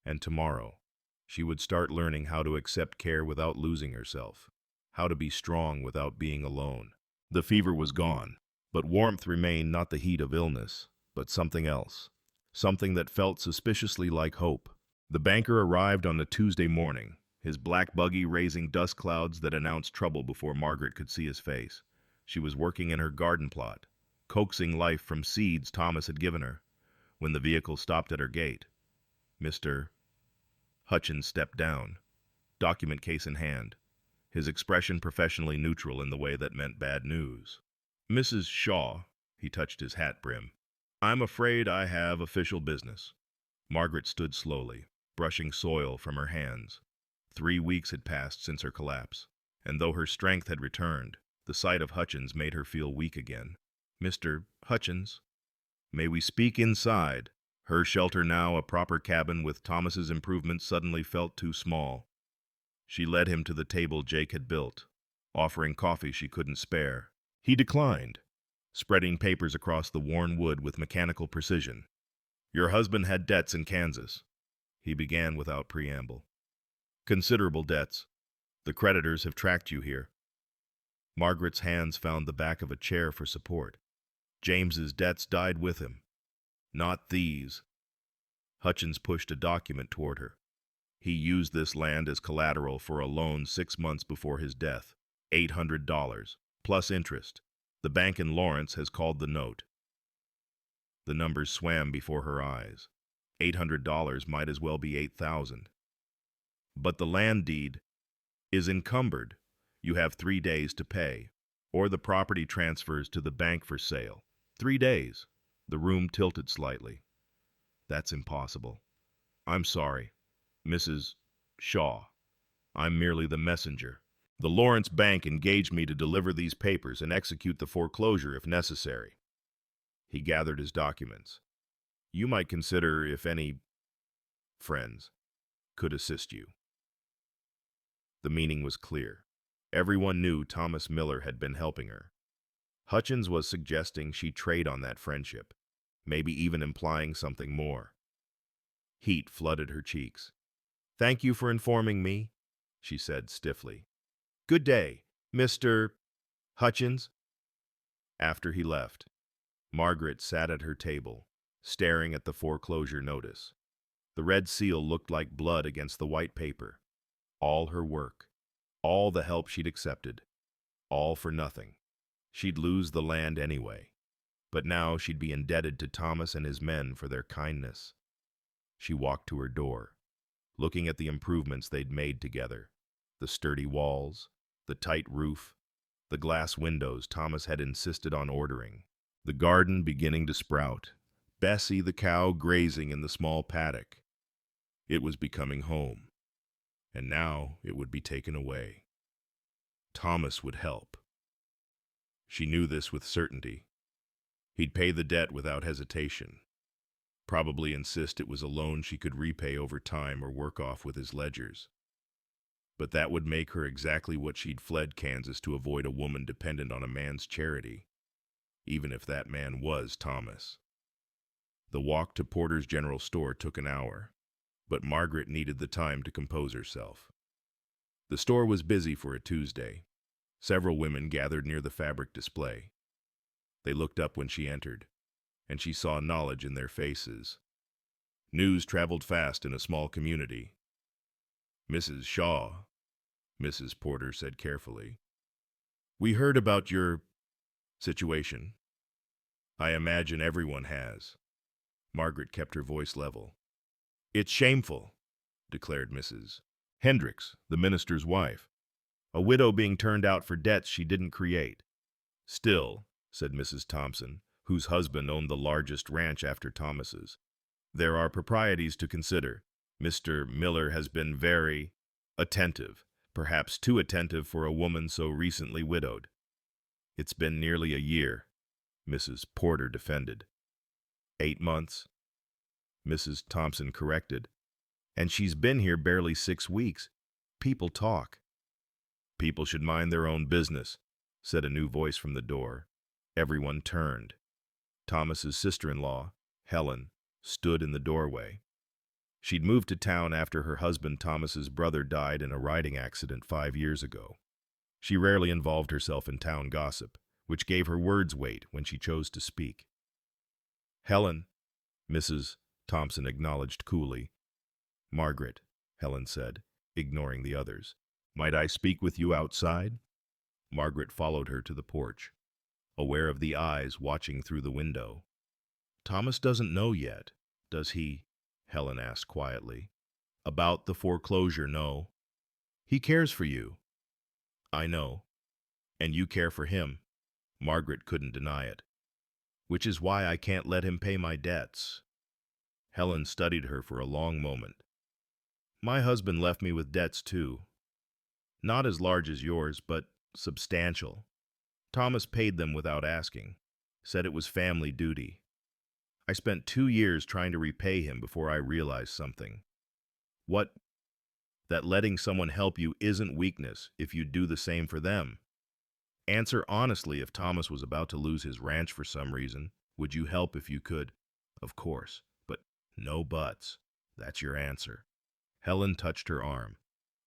and tomorrow, she would start learning how to accept care without losing herself, how to be strong without being alone. The fever was gone, but warmth remained, not the heat of illness, but something else, something that felt suspiciously like hope. The banker arrived on a Tuesday morning, his black buggy raising dust clouds that announced trouble before Margaret could see his face. She was working in her garden plot, coaxing life from seeds Thomas had given her. When the vehicle stopped at her gate, Mr. Hutchins stepped down, document case in hand, his expression professionally neutral in the way that meant bad news. "Mrs. Shaw," he touched his hat brim, "I'm afraid I have official business." Margaret stood slowly, brushing soil from her hands. 3 weeks had passed since her collapse, and though her strength had returned, the sight of Hutchins made her feel weak again. "Mr. Hutchins, may we speak inside?" Her shelter now a proper cabin with Thomas's improvements suddenly felt too small. She led him to the table Jake had built, offering coffee she couldn't spare. He declined, spreading papers across the worn wood with mechanical precision. "Your husband had debts in Kansas," he began without preamble. "Considerable debts. The creditors have tracked you here." Margaret's hands found the back of a chair for support. "James's debts died with him. Not these." Hutchins pushed a document toward her. "He used this land as collateral for a loan 6 months before his death. $800, plus interest. The bank in Lawrence has called the note." The numbers swam before her eyes. $800 might as well be 8,000. "But the land deed is encumbered. You have 3 days to pay, or the property transfers to the bank for sale." 3 days. The room tilted slightly. "That's impossible." "I'm sorry, Mrs. Shaw. I'm merely the messenger. The Lawrence Bank engaged me to deliver these papers and execute the foreclosure if necessary." He gathered his documents. "You might consider if any friends could assist you." The meaning was clear. Everyone knew Thomas Miller had been helping her. Hutchins was suggesting she trade on that friendship, maybe even implying something more. Heat flooded her cheeks. "Thank you for informing me," she said stiffly. "Good day, Mr. Hutchins." After he left, Margaret sat at her table, staring at the foreclosure notice. The red seal looked like blood against the white paper. All her work, all the help she'd accepted, all for nothing. She'd lose the land anyway, but now she'd be indebted to Thomas and his men for their kindness. She walked to her door, looking at the improvements they'd made together. The sturdy walls, the tight roof, the glass windows Thomas had insisted on ordering, the garden beginning to sprout, Bessie the cow grazing in the small paddock. It was becoming home, and now it would be taken away. Thomas would help. She knew this with certainty. He'd pay the debt without hesitation, probably insist it was a loan she could repay over time or work off with his ledgers. But that would make her exactly what she'd fled Kansas to avoid, a woman dependent on a man's charity, even if that man was Thomas. The walk to Porter's General Store took an hour, but Margaret needed the time to compose herself. The store was busy for a Tuesday. Several women gathered near the fabric display. They looked up when she entered, and she saw knowledge in their faces. News traveled fast in a small community. "Mrs. Shaw," Mrs. Porter said carefully, "we heard about your situation. I imagine everyone has." Margaret kept her voice level. "It's shameful," declared Mrs. Hendricks, the minister's wife. "A widow being turned out for debts she didn't create." "Still," said Mrs. Thompson, whose husband owned the largest ranch after Thomas's, "there are proprieties to consider. Mr. Miller has been very attentive, perhaps too attentive for a woman so recently widowed." "It's been nearly a year," Mrs. Porter defended. 8 months, Mrs. Thompson corrected. And she's been here barely 6 weeks. People talk. People should mind their own business, said a new voice from the door. Everyone turned. Thomas's sister-in-law, Helen, stood in the doorway. She'd moved to town after her husband Thomas's brother died in a riding accident 5 years ago. She rarely involved herself in town gossip, which gave her words weight when she chose to speak. Helen, Mrs. Thompson acknowledged coolly. Margaret, Helen said, ignoring the others. Might I speak with you outside? Margaret followed her to the porch, aware of the eyes watching through the window. Thomas doesn't know yet, does he? Helen asked quietly. About the foreclosure, no. He cares for you. I know. And you care for him. Margaret couldn't deny it. Which is why I can't let him pay my debts. Helen studied her for a long moment. My husband left me with debts too. Not as large as yours, but substantial. Thomas paid them without asking, said it was family duty. I spent 2 years trying to repay him before I realized something. What? That letting someone help you isn't weakness if you do the same for them. Answer honestly. If Thomas was about to lose his ranch for some reason, would you help if you could? Of course, but no buts. That's your answer. Helen touched her arm.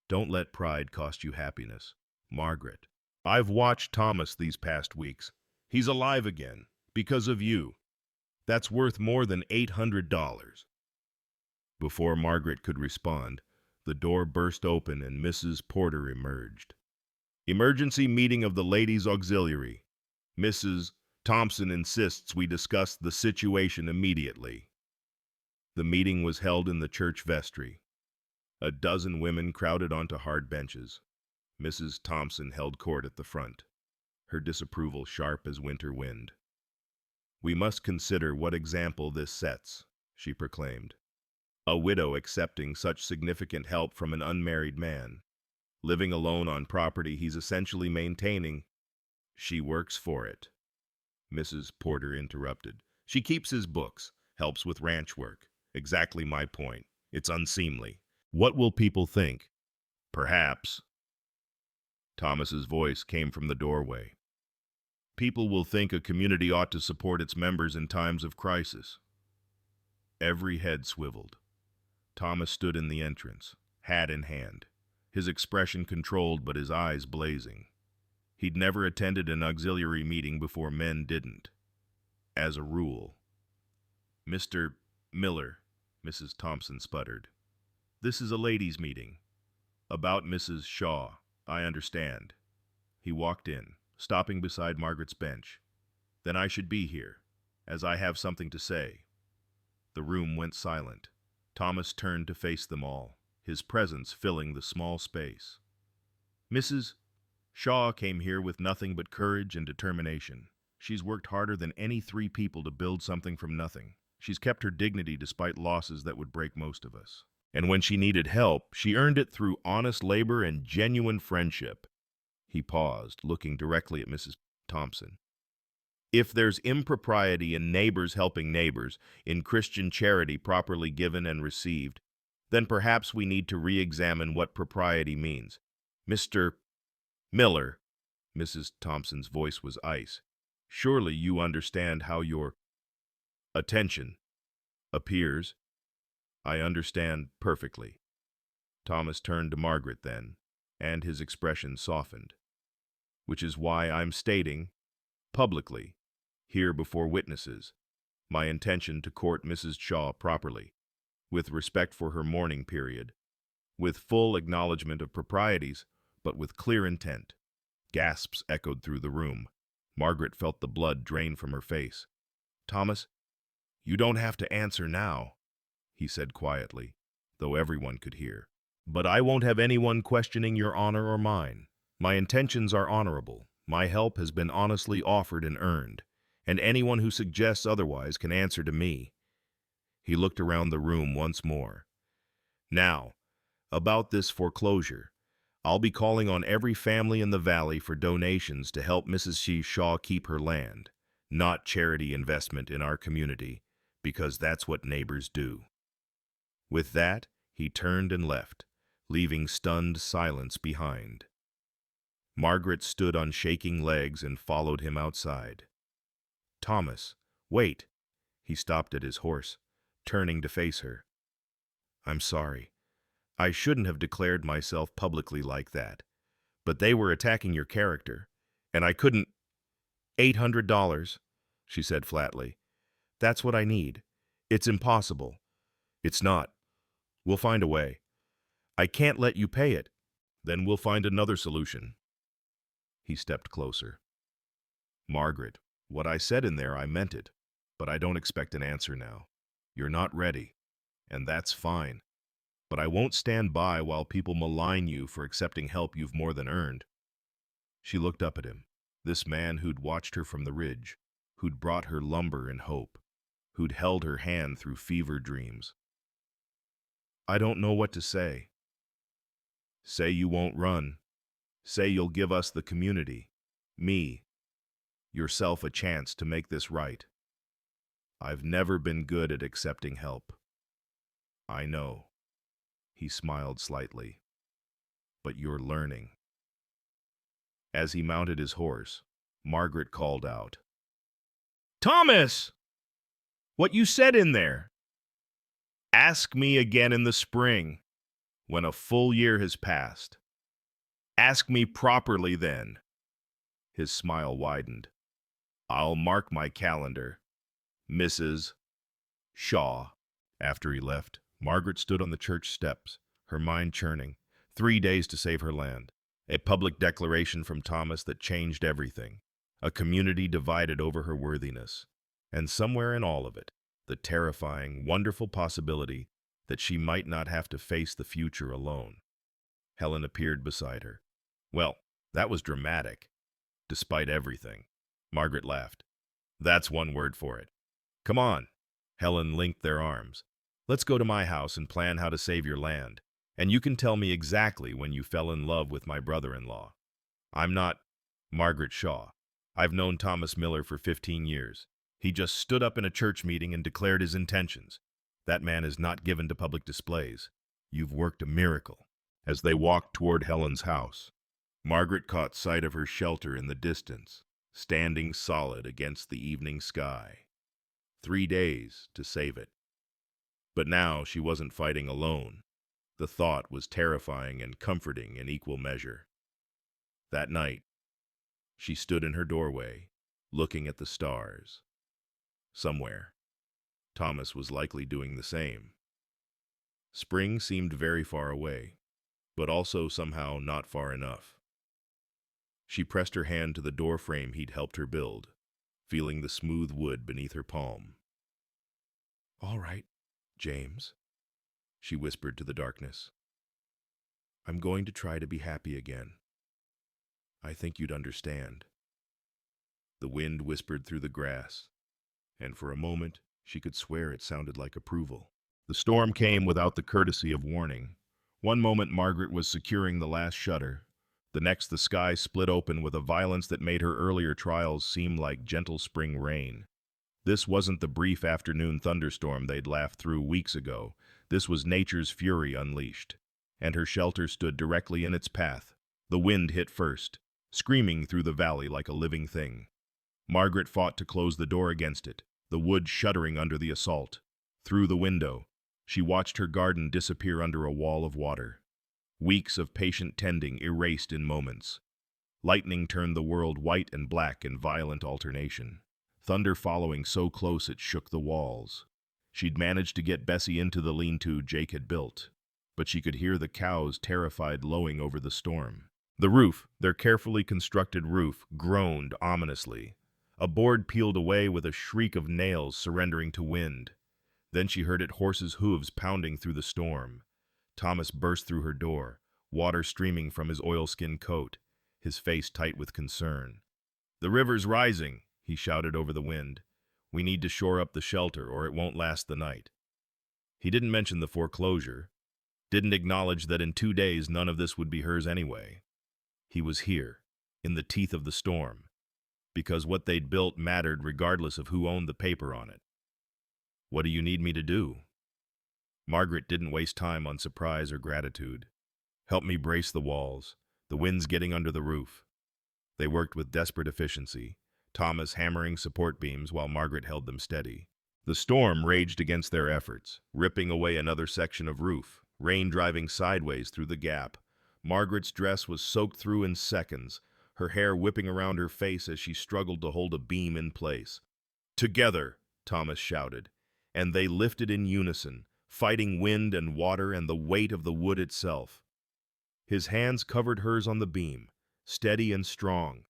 Don't let pride cost you happiness. Margaret, I've watched Thomas these past weeks. He's alive again, because of you. That's worth more than $800. Before Margaret could respond, the door burst open and Mrs. Porter emerged. Emergency meeting of the Ladies' Auxiliary. Mrs. Thompson insists we discuss the situation immediately. The meeting was held in the church vestry. A dozen women crowded onto hard benches. Mrs. Thompson held court at the front, her disapproval sharp as winter wind. We must consider what example this sets, she proclaimed. A widow accepting such significant help from an unmarried man, living alone on property he's essentially maintaining. She works for it. Mrs. Porter interrupted. She keeps his books, helps with ranch work. Exactly my point. It's unseemly. What will people think? Perhaps. Thomas's voice came from the doorway. People will think a community ought to support its members in times of crisis. Every head swiveled. Thomas stood in the entrance, hat in hand, his expression controlled but his eyes blazing. He'd never attended an auxiliary meeting before. Men didn't. As a rule. Mr. Miller, Mrs. Thompson sputtered. This is a ladies' meeting. About Mrs. Shaw, I understand. He walked in, stopping beside Margaret's bench. Then I should be here, as I have something to say. The room went silent. Thomas turned to face them all, his presence filling the small space. Mrs. Shaw came here with nothing but courage and determination. She's worked harder than any 3 people to build something from nothing. She's kept her dignity despite losses that would break most of us. And when she needed help, she earned it through honest labor and genuine friendship. He paused, looking directly at Mrs. Thompson. If there's impropriety in neighbors helping neighbors, in Christian charity properly given and received, then perhaps we need to re-examine what propriety means. Mr. Miller, Mrs. Thompson's voice was ice. Surely you understand how your attention appears. I understand perfectly. Thomas turned to Margaret then, and his expression softened. Which is why I'm stating, publicly, here before witnesses, my intention to court Mrs. Shaw properly, with respect for her mourning period, with full acknowledgement of proprieties, but with clear intent. Gasps echoed through the room. Margaret felt the blood drain from her face. Thomas, you don't have to answer now, he said quietly, though everyone could hear. But I won't have anyone questioning your honor or mine. My intentions are honorable. My help has been honestly offered and earned, and anyone who suggests otherwise can answer to me. He looked around the room once more. Now, about this foreclosure, I'll be calling on every family in the valley for donations to help Mrs. Shaw keep her land, not charity investment in our community, because that's what neighbors do. With that, he turned and left, leaving stunned silence behind. Margaret stood on shaking legs and followed him outside. Thomas, wait! He stopped at his horse, turning to face her. I'm sorry. I shouldn't have declared myself publicly like that. But they were attacking your character, and I couldn't. $800, she said flatly. That's what I need. It's impossible. It's not. We'll find a way. I can't let you pay it. Then we'll find another solution. He stepped closer. Margaret, what I said in there, I meant it, but I don't expect an answer now. You're not ready, and that's fine. But I won't stand by while people malign you for accepting help you've more than earned. She looked up at him, this man who'd watched her from the ridge, who'd brought her lumber and hope, who'd held her hand through fever dreams. I don't know what to say. Say you won't run. Say you'll give us the community, me, yourself a chance to make this right. I've never been good at accepting help. I know. He smiled slightly. But you're learning. As he mounted his horse, Margaret called out, Thomas! What you said in there? Ask me again in the spring, when a full year has passed. Ask me properly then. His smile widened. I'll mark my calendar. Mrs. Shaw. After he left, Margaret stood on the church steps, her mind churning. 3 days to save her land. A public declaration from Thomas that changed everything. A community divided over her worthiness. And somewhere in all of it, the terrifying, wonderful possibility that she might not have to face the future alone. Helen appeared beside her. Well, that was dramatic. Despite everything. Margaret laughed. That's one word for it. Come on. Helen linked their arms. Let's go to my house and plan how to save your land. And you can tell me exactly when you fell in love with my brother-in-law. I'm not Margaret Shaw. I've known Thomas Miller for 15 years. He just stood up in a church meeting and declared his intentions. That man is not given to public displays. You've worked a miracle. As they walked toward Helen's house, Margaret caught sight of her shelter in the distance, standing solid against the evening sky. 3 days to save it. But now she wasn't fighting alone. The thought was terrifying and comforting in equal measure. That night, she stood in her doorway, looking at the stars. Somewhere, Thomas was likely doing the same. Spring seemed very far away, but also somehow not far enough. She pressed her hand to the door frame he'd helped her build, feeling the smooth wood beneath her palm. All right, James, she whispered to the darkness. I'm going to try to be happy again. I think you'd understand. The wind whispered through the grass, and for a moment she could swear it sounded like approval. The storm came without the courtesy of warning. One moment Margaret was securing the last shutter. The next the sky split open with a violence that made her earlier trials seem like gentle spring rain. This wasn't the brief afternoon thunderstorm they'd laughed through weeks ago. This was nature's fury unleashed, and her shelter stood directly in its path. The wind hit first, screaming through the valley like a living thing. Margaret fought to close the door against it, the wood shuddering under the assault. Through the window, she watched her garden disappear under a wall of water. Weeks of patient tending erased in moments. Lightning turned the world white and black in violent alternation. Thunder following so close it shook the walls. She'd managed to get Bessie into the lean-to Jake had built, but she could hear the cows terrified lowing over the storm. The roof, their carefully constructed roof, groaned ominously. A board peeled away with a shriek of nails surrendering to wind. Then she heard it horses' hooves pounding through the storm. Thomas burst through her door, water streaming from his oilskin coat, his face tight with concern. The river's rising, he shouted over the wind. We need to shore up the shelter or it won't last the night. He didn't mention the foreclosure, didn't acknowledge that in 2 days none of this would be hers anyway. He was here, in the teeth of the storm, because what they'd built mattered regardless of who owned the paper on it. What do you need me to do? Margaret didn't waste time on surprise or gratitude. Help me brace the walls. The wind's getting under the roof. They worked with desperate efficiency, Thomas hammering support beams while Margaret held them steady. The storm raged against their efforts, ripping away another section of roof, rain driving sideways through the gap. Margaret's dress was soaked through in seconds, her hair whipping around her face as she struggled to hold a beam in place. Together, Thomas shouted, and they lifted in unison, fighting wind and water and the weight of the wood itself. His hands covered hers on the beam, steady and strong,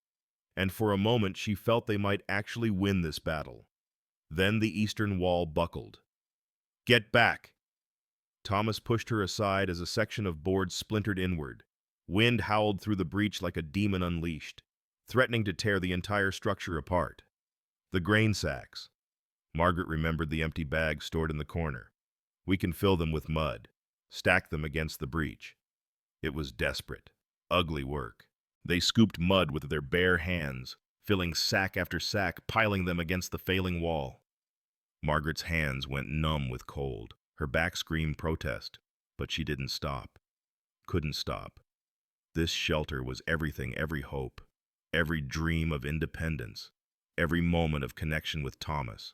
and for a moment she felt they might actually win this battle. Then the eastern wall buckled. Get back! Thomas pushed her aside as a section of board splintered inward. Wind howled through the breach like a demon unleashed, threatening to tear the entire structure apart. The grain sacks. Margaret remembered the empty bags stored in the corner. We can fill them with mud. Stack them against the breach. It was desperate, ugly work. They scooped mud with their bare hands, filling sack after sack, piling them against the failing wall. Margaret's hands went numb with cold. Her back screamed protest, but she didn't stop. Couldn't stop. This shelter was everything, every hope, every dream of independence, every moment of connection with Thomas.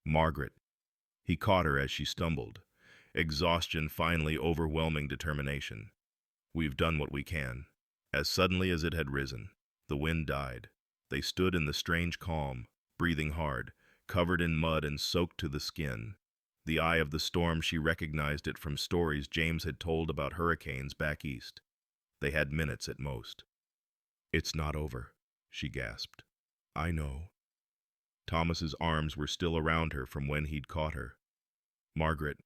Margaret. He caught her as she stumbled, exhaustion finally overwhelming determination. We've done what we can. As suddenly as it had risen, the wind died. They stood in the strange calm, breathing hard, covered in mud and soaked to the skin. The eye of the storm, she recognized it from stories James had told about hurricanes back east. They had minutes at most. It's not over, she gasped. I know. Thomas's arms were still around her from when he'd caught her. Margaret,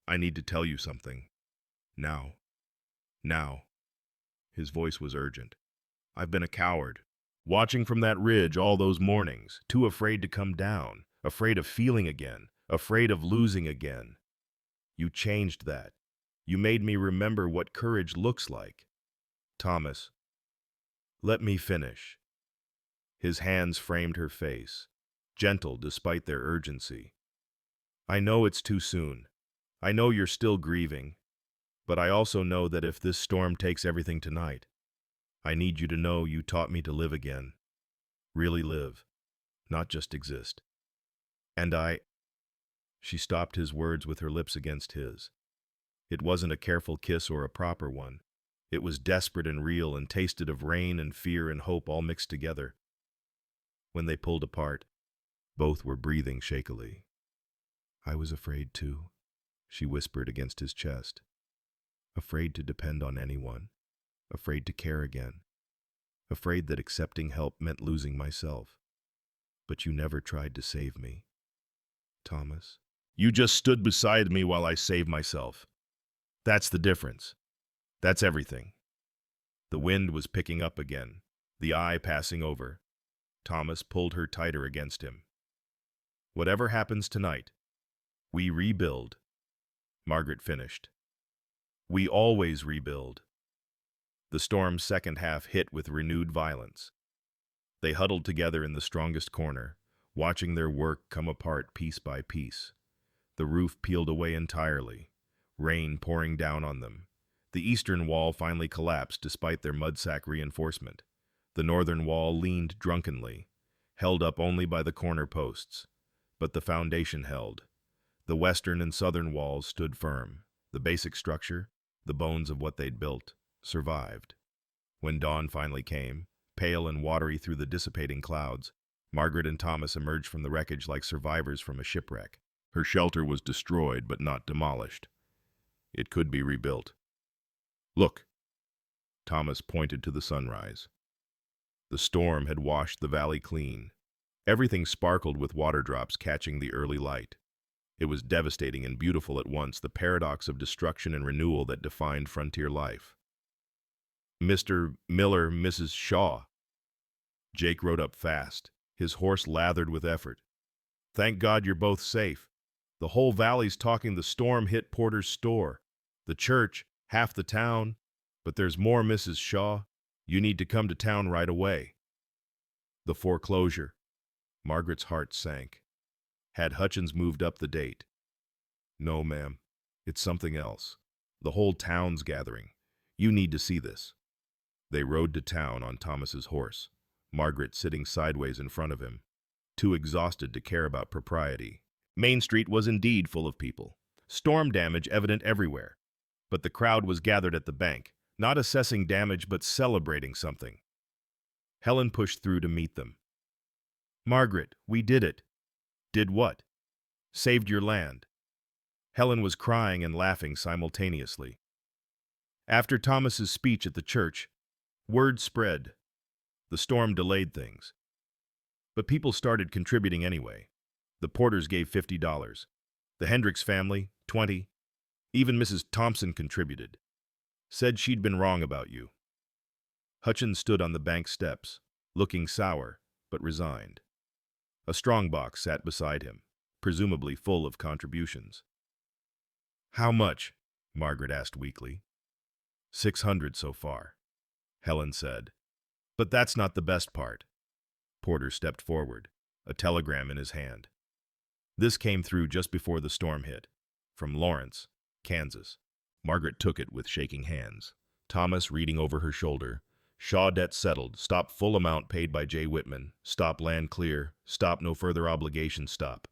I need to tell you something. Now. Now. His voice was urgent. I've been a coward, watching from that ridge all those mornings, too afraid to come down, afraid of feeling again, afraid of losing again. You changed that. You made me remember what courage looks like. Thomas, let me finish. His hands framed her face, gentle despite their urgency. I know it's too soon. I know you're still grieving. But I also know that if this storm takes everything tonight, I need you to know you taught me to live again. Really live, not just exist. And She stopped his words with her lips against his. It wasn't a careful kiss or a proper one. It was desperate and real and tasted of rain and fear and hope all mixed together. When they pulled apart, both were breathing shakily. I was afraid too, she whispered against his chest. Afraid to depend on anyone, afraid to care again, afraid that accepting help meant losing myself. But you never tried to save me. Thomas, you just stood beside me while I saved myself. That's the difference. That's everything. The wind was picking up again, the eye passing over. Thomas pulled her tighter against him. Whatever happens tonight, we rebuild. Margaret finished. We always rebuild. The storm's second half hit with renewed violence. They huddled together in the strongest corner, watching their work come apart piece by piece. The roof peeled away entirely, rain pouring down on them. The eastern wall finally collapsed despite their mudsack reinforcement. The northern wall leaned drunkenly, held up only by the corner posts. But the foundation held. The western and southern walls stood firm. The basic structure, the bones of what they'd built, survived. When dawn finally came, pale and watery through the dissipating clouds, Margaret and Thomas emerged from the wreckage like survivors from a shipwreck. Her shelter was destroyed but not demolished. It could be rebuilt. Look. Thomas pointed to the sunrise. The storm had washed the valley clean. Everything sparkled with water drops catching the early light. It was devastating and beautiful at once, the paradox of destruction and renewal that defined frontier life. Mr. Miller, Mrs. Shaw. Jake rode up fast, his horse lathered with effort. Thank God you're both safe. The whole valley's talking the storm hit Porter's store, the church, half the town. But there's more, Mrs. Shaw. You need to come to town right away. The foreclosure. Margaret's heart sank. Had Hutchins moved up the date? No, ma'am. It's something else. The whole town's gathering. You need to see this. They rode to town on Thomas's horse, Margaret sitting sideways in front of him, too exhausted to care about propriety. Main Street was indeed full of people, storm damage evident everywhere. But the crowd was gathered at the bank, not assessing damage but celebrating something. Helen pushed through to meet them. Margaret, we did it. Did what? Saved your land. Helen was crying and laughing simultaneously. After Thomas's speech at the church, word spread. The storm delayed things. But people started contributing anyway. The Porters gave $50. The Hendricks family, $20. Even Mrs. Thompson contributed. Said she'd been wrong about you. Hutchins stood on the bank steps, looking sour, but resigned. A strongbox sat beside him, presumably full of contributions. How much? Margaret asked weakly. 600 so far, Helen said. But that's not the best part. Porter stepped forward, a telegram in his hand. This came through just before the storm hit, from Lawrence, Kansas. Margaret took it with shaking hands. Thomas reading over her shoulder. Shaw debt settled. Stop full amount paid by J. Whitman. Stop land clear. Stop no further obligation. Stop.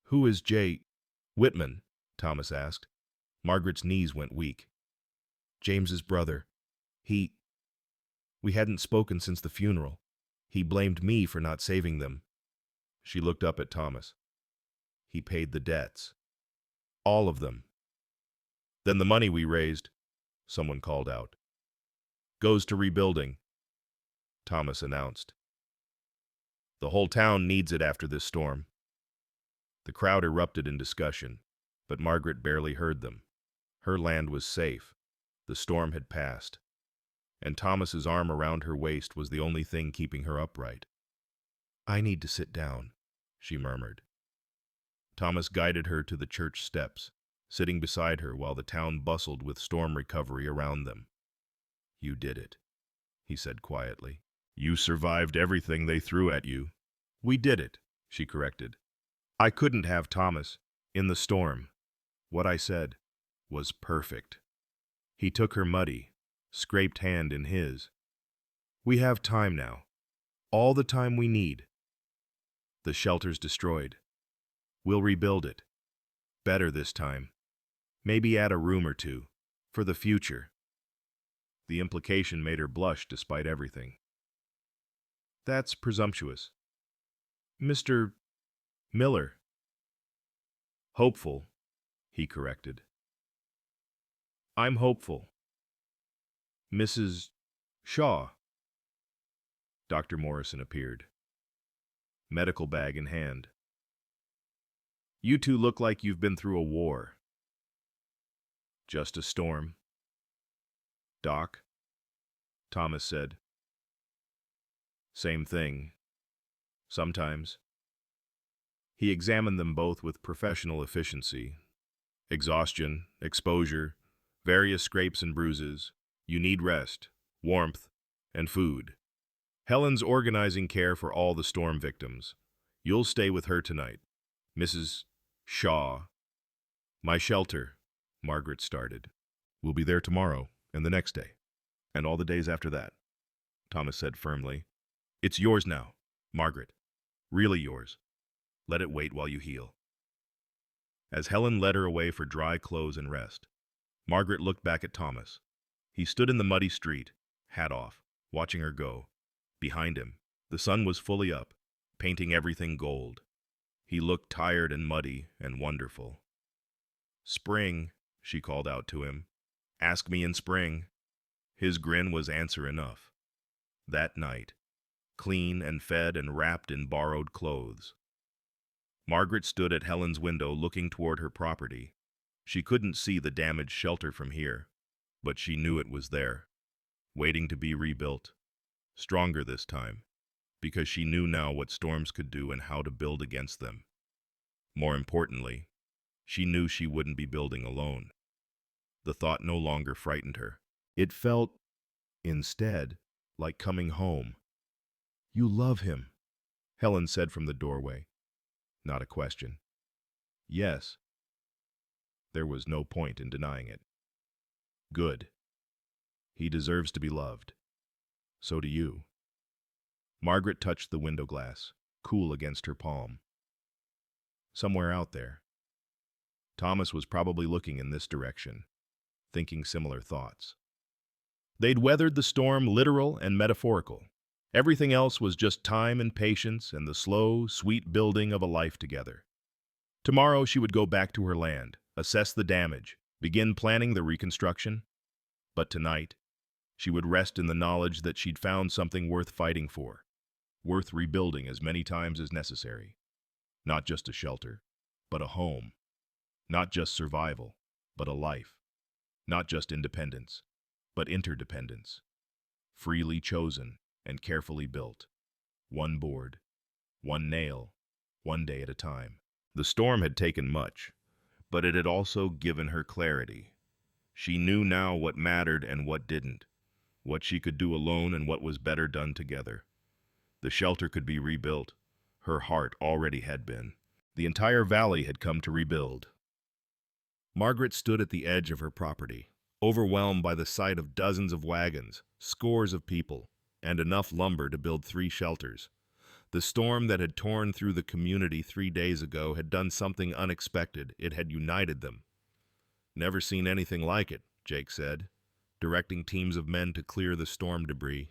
Who is J. Whitman? Thomas asked. Margaret's knees went weak. James's brother. We hadn't spoken since the funeral. He blamed me for not saving them. She looked up at Thomas. He paid the debts. All of them. Then the money we raised, someone called out, goes to rebuilding, Thomas announced. The whole town needs it after this storm. The crowd erupted in discussion, but Margaret barely heard them. Her land was safe. The storm had passed, and Thomas's arm around her waist was the only thing keeping her upright. I need to sit down, she murmured. Thomas guided her to the church steps, sitting beside her while the town bustled with storm recovery around them. You did it, he said quietly. You survived everything they threw at you. We did it, she corrected. I couldn't have Thomas in the storm. What I said was perfect. He took her muddy, scraped hand in his. We have time now. All the time we need. The shelter's destroyed. We'll rebuild it. Better this time. Maybe add a room or two. For the future. The implication made her blush despite everything. That's presumptuous. Mr. Miller. Hopeful, he corrected. I'm hopeful. Mrs. Shaw. Dr. Morrison appeared, medical bag in hand. You two look like you've been through a war. Just a storm. Doc, Thomas said. Same thing. Sometimes. He examined them both with professional efficiency. Exhaustion, exposure, various scrapes and bruises. You need rest, warmth, and food. Helen's organizing care for all the storm victims. You'll stay with her tonight. Mrs. Shaw. My shelter, Margaret started. We'll be there tomorrow, and the next day, and all the days after that, Thomas said firmly. It's yours now, Margaret. Really yours. Let it wait while you heal. As Helen led her away for dry clothes and rest, Margaret looked back at Thomas. He stood in the muddy street, hat off, watching her go. Behind him, the sun was fully up, painting everything gold. He looked tired and muddy and wonderful. Spring, she called out to him. Ask me in spring. His grin was answer enough. That night, clean and fed and wrapped in borrowed clothes. Margaret stood at Helen's window looking toward her property. She couldn't see the damaged shelter from here, but she knew it was there, waiting to be rebuilt. Stronger this time, because she knew now what storms could do and how to build against them. More importantly, she knew she wouldn't be building alone. The thought no longer frightened her. It felt, instead, like coming home. You love him, Helen said from the doorway. not a question. Yes. There was no point in denying it. Good. He deserves to be loved. So do you. Margaret touched the window glass, cool against her palm. Somewhere out there. Thomas was probably looking in this direction, thinking similar thoughts. They'd weathered the storm, literal and metaphorical. Everything else was just time and patience and the slow, sweet building of a life together. Tomorrow she would go back to her land, assess the damage, begin planning the reconstruction. But tonight, she would rest in the knowledge that she'd found something worth fighting for, worth rebuilding as many times as necessary. Not just a shelter, but a home. Not just survival, but a life. Not just independence, but interdependence. Freely chosen and carefully built. One board, one nail, one day at a time. The storm had taken much, but it had also given her clarity. She knew now what mattered and what didn't, what she could do alone and what was better done together. The shelter could be rebuilt. Her heart already had been. The entire valley had come to rebuild. Margaret stood at the edge of her property, overwhelmed by the sight of dozens of wagons, scores of people, and enough lumber to build 3 shelters. The storm that had torn through the community 3 days ago had done something unexpected. It had united them. Never seen anything like it, Jake said, directing teams of men to clear the storm debris.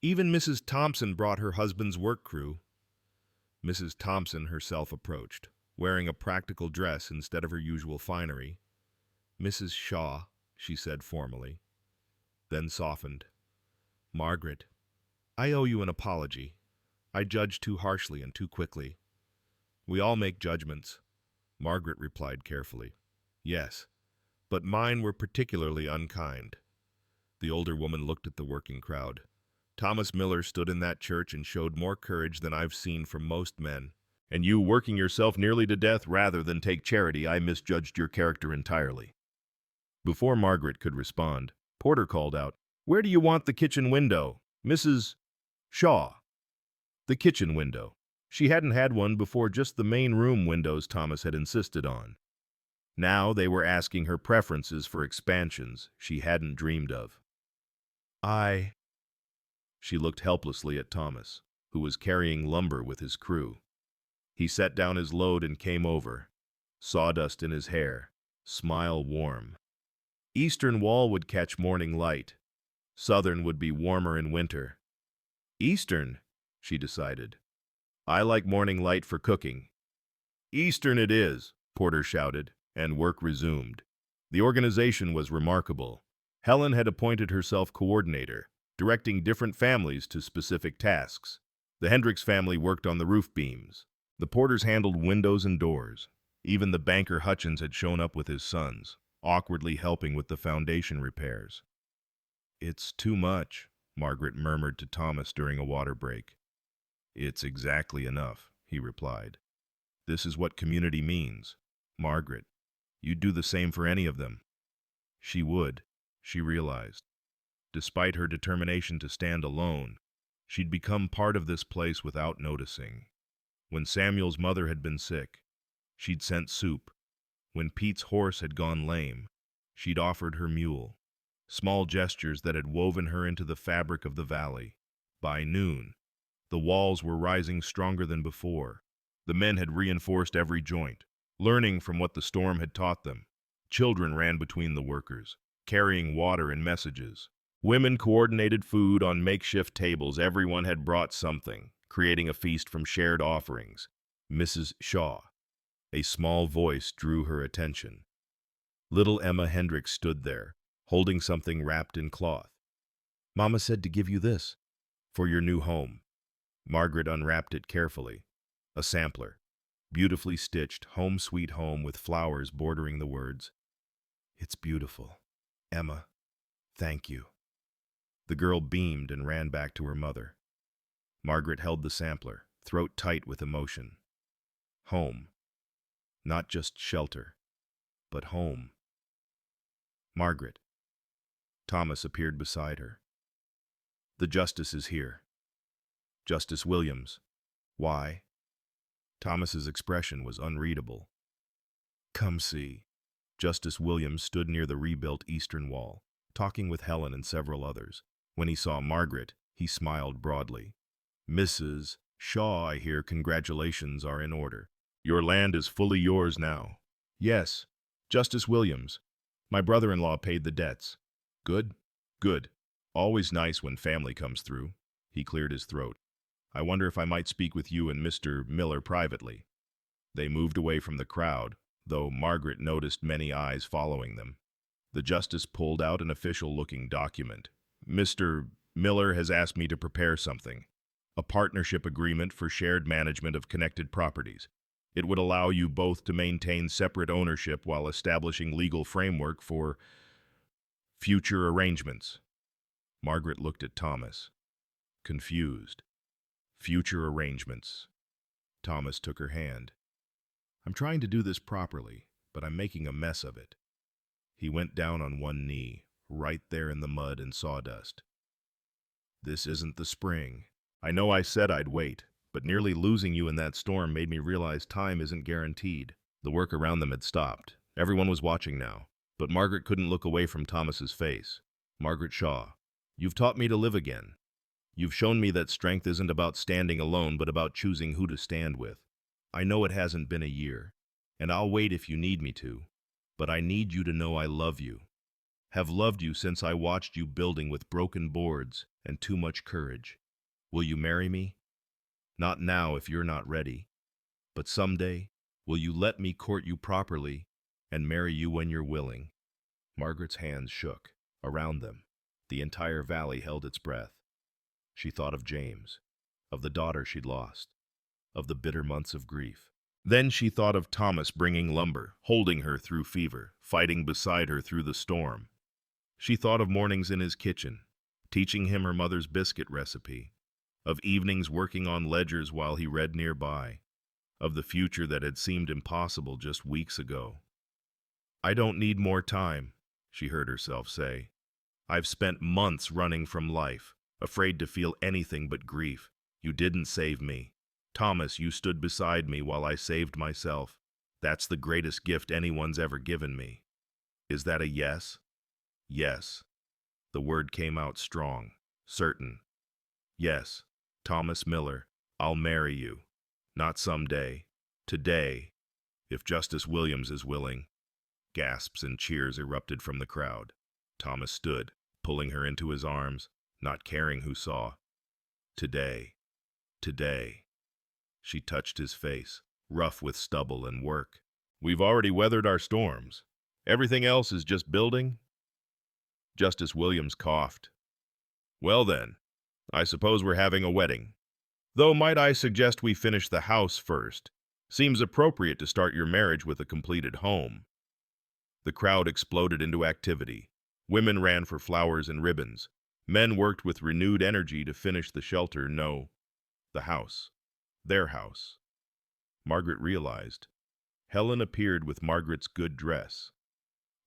Even Mrs. Thompson brought her husband's work crew. Mrs. Thompson herself approached, wearing a practical dress instead of her usual finery. "Mrs. Shaw," she said formally, then softened. "Margaret, I owe you an apology. I judged too harshly and too quickly." "We all make judgments," Margaret replied carefully. "Yes, but mine were particularly unkind." The older woman looked at the working crowd. "Thomas Miller stood in that church and showed more courage than I've seen from most men. And you working yourself nearly to death rather than take charity, I misjudged your character entirely." Before Margaret could respond, Porter called out, "Where do you want the kitchen window, Mrs. Shaw?" The kitchen window. She hadn't had one before, just the main room windows Thomas had insisted on. Now they were asking her preferences for expansions she hadn't dreamed of. She looked helplessly at Thomas, who was carrying lumber with his crew. He set down his load and came over, sawdust in his hair, smile warm. Eastern wall would catch morning light. Southern would be warmer in winter. Eastern, she decided. I like morning light for cooking. Eastern it is, Porter shouted, and work resumed. The organization was remarkable. Helen had appointed herself coordinator, directing different families to specific tasks. The Hendricks family worked on the roof beams. The Porters handled windows and doors. Even the banker Hutchins had shown up with his sons, awkwardly helping with the foundation repairs. "It's too much," Margaret murmured to Thomas during a water break. "It's exactly enough," he replied. "This is what community means. Margaret, you'd do the same for any of them." She would, she realized. Despite her determination to stand alone, she'd become part of this place without noticing. When Samuel's mother had been sick, she'd sent soup. When Pete's horse had gone lame, she'd offered her mule. Small gestures that had woven her into the fabric of the valley. By noon, the walls were rising stronger than before. The men had reinforced every joint, learning from what the storm had taught them. Children ran between the workers, carrying water and messages. Women coordinated food on makeshift tables. Everyone had brought something, creating a feast from shared offerings. Mrs. Shaw. A small voice drew her attention. Little Emma Hendricks stood there, holding something wrapped in cloth. "Mama said to give you this, for your new home." Margaret unwrapped it carefully. A sampler, beautifully stitched, "Home Sweet Home," with flowers bordering the words. "It's beautiful. Emma, thank you." The girl beamed and ran back to her mother. Margaret held the sampler, throat tight with emotion. Home. Not just shelter, but home. "Margaret." Thomas appeared beside her. "The justice is here. Justice Williams." "Why?" Thomas's expression was unreadable. Come see. Justice Williams stood near the rebuilt eastern wall, talking with Helen and several others. When he saw Margaret, he smiled broadly. Mrs. Shaw, I hear congratulations are in order. Your land is fully yours now. Yes, Justice Williams. My brother-in-law paid the debts. Good? Good. Always nice when family comes through. He cleared his throat. I wonder if I might speak with you and Mr. Miller privately. They moved away from the crowd, though Margaret noticed many eyes following them. The justice pulled out an official-looking document. Mr. Miller has asked me to prepare something. A partnership agreement for shared management of connected properties. It would allow you both to maintain separate ownership while establishing legal framework for future arrangements. Margaret looked at Thomas, confused. Future arrangements. Thomas took her hand. I'm trying to do this properly, but I'm making a mess of it. He went down on one knee, right there in the mud and sawdust. This isn't the spring. I know I said I'd wait, but nearly losing you in that storm made me realize time isn't guaranteed. The work around them had stopped. Everyone was watching now, but Margaret couldn't look away from Thomas's face. Margaret Shaw, you've taught me to live again. You've shown me that strength isn't about standing alone, but about choosing who to stand with. I know it hasn't been a year, and I'll wait if you need me to, but I need you to know I love you. Have loved you since I watched you building with broken boards and too much courage. Will you marry me? Not now if you're not ready, but someday, will you let me court you properly and marry you when you're willing? Margaret's hands shook. Around them, the entire valley held its breath. She thought of James, of the daughter she'd lost, of the bitter months of grief. Then she thought of Thomas bringing lumber, holding her through fever, fighting beside her through the storm. She thought of mornings in his kitchen, teaching him her mother's biscuit recipe, of evenings working on ledgers while he read nearby, of the future that had seemed impossible just weeks ago. I don't need more time, she heard herself say. I've spent months running from life, afraid to feel anything but grief. You didn't save me. Thomas, you stood beside me while I saved myself. That's the greatest gift anyone's ever given me. Is that a yes? Yes. The word came out strong, certain. Yes, Thomas Miller, I'll marry you. Not someday. Today, if Justice Williams is willing. Gasps and cheers erupted from the crowd. Thomas stood, pulling her into his arms, not caring who saw. Today. Today. She touched his face, rough with stubble and work. We've already weathered our storms. Everything else is just building. Justice Williams coughed. Well then, I suppose we're having a wedding. Though might I suggest we finish the house first. Seems appropriate to start your marriage with a completed home. The crowd exploded into activity. Women ran for flowers and ribbons. Men worked with renewed energy to finish the shelter, no, the house. Their house. Margaret realized. Helen appeared with Margaret's good dress,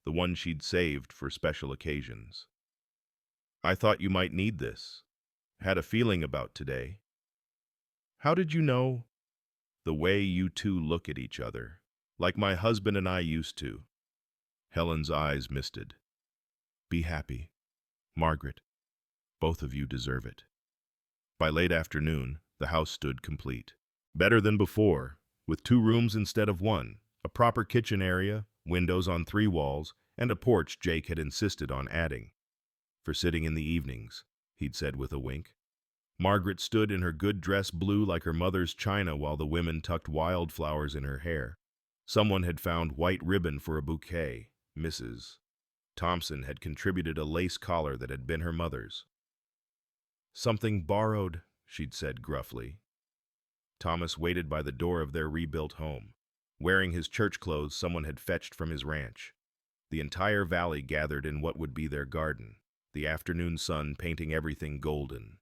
the one she'd saved for special occasions. I thought you might need this. Had a feeling about today. How did you know? The way you two look at each other, like my husband and I used to. Helen's eyes misted. Be happy, Margaret. Both of you deserve it. By late afternoon, the house stood complete. Better than before, with 2 rooms instead of 1, a proper kitchen area, windows on 3 walls, and a porch Jake had insisted on adding. For sitting in the evenings, he'd said with a wink. Margaret stood in her good dress blue like her mother's china while the women tucked wildflowers in her hair. Someone had found white ribbon for a bouquet. Mrs. Thompson had contributed a lace collar that had been her mother's. Something borrowed, she'd said gruffly. Thomas waited by the door of their rebuilt home, wearing his church clothes someone had fetched from his ranch. The entire valley gathered in what would be their garden, the afternoon sun painting everything golden.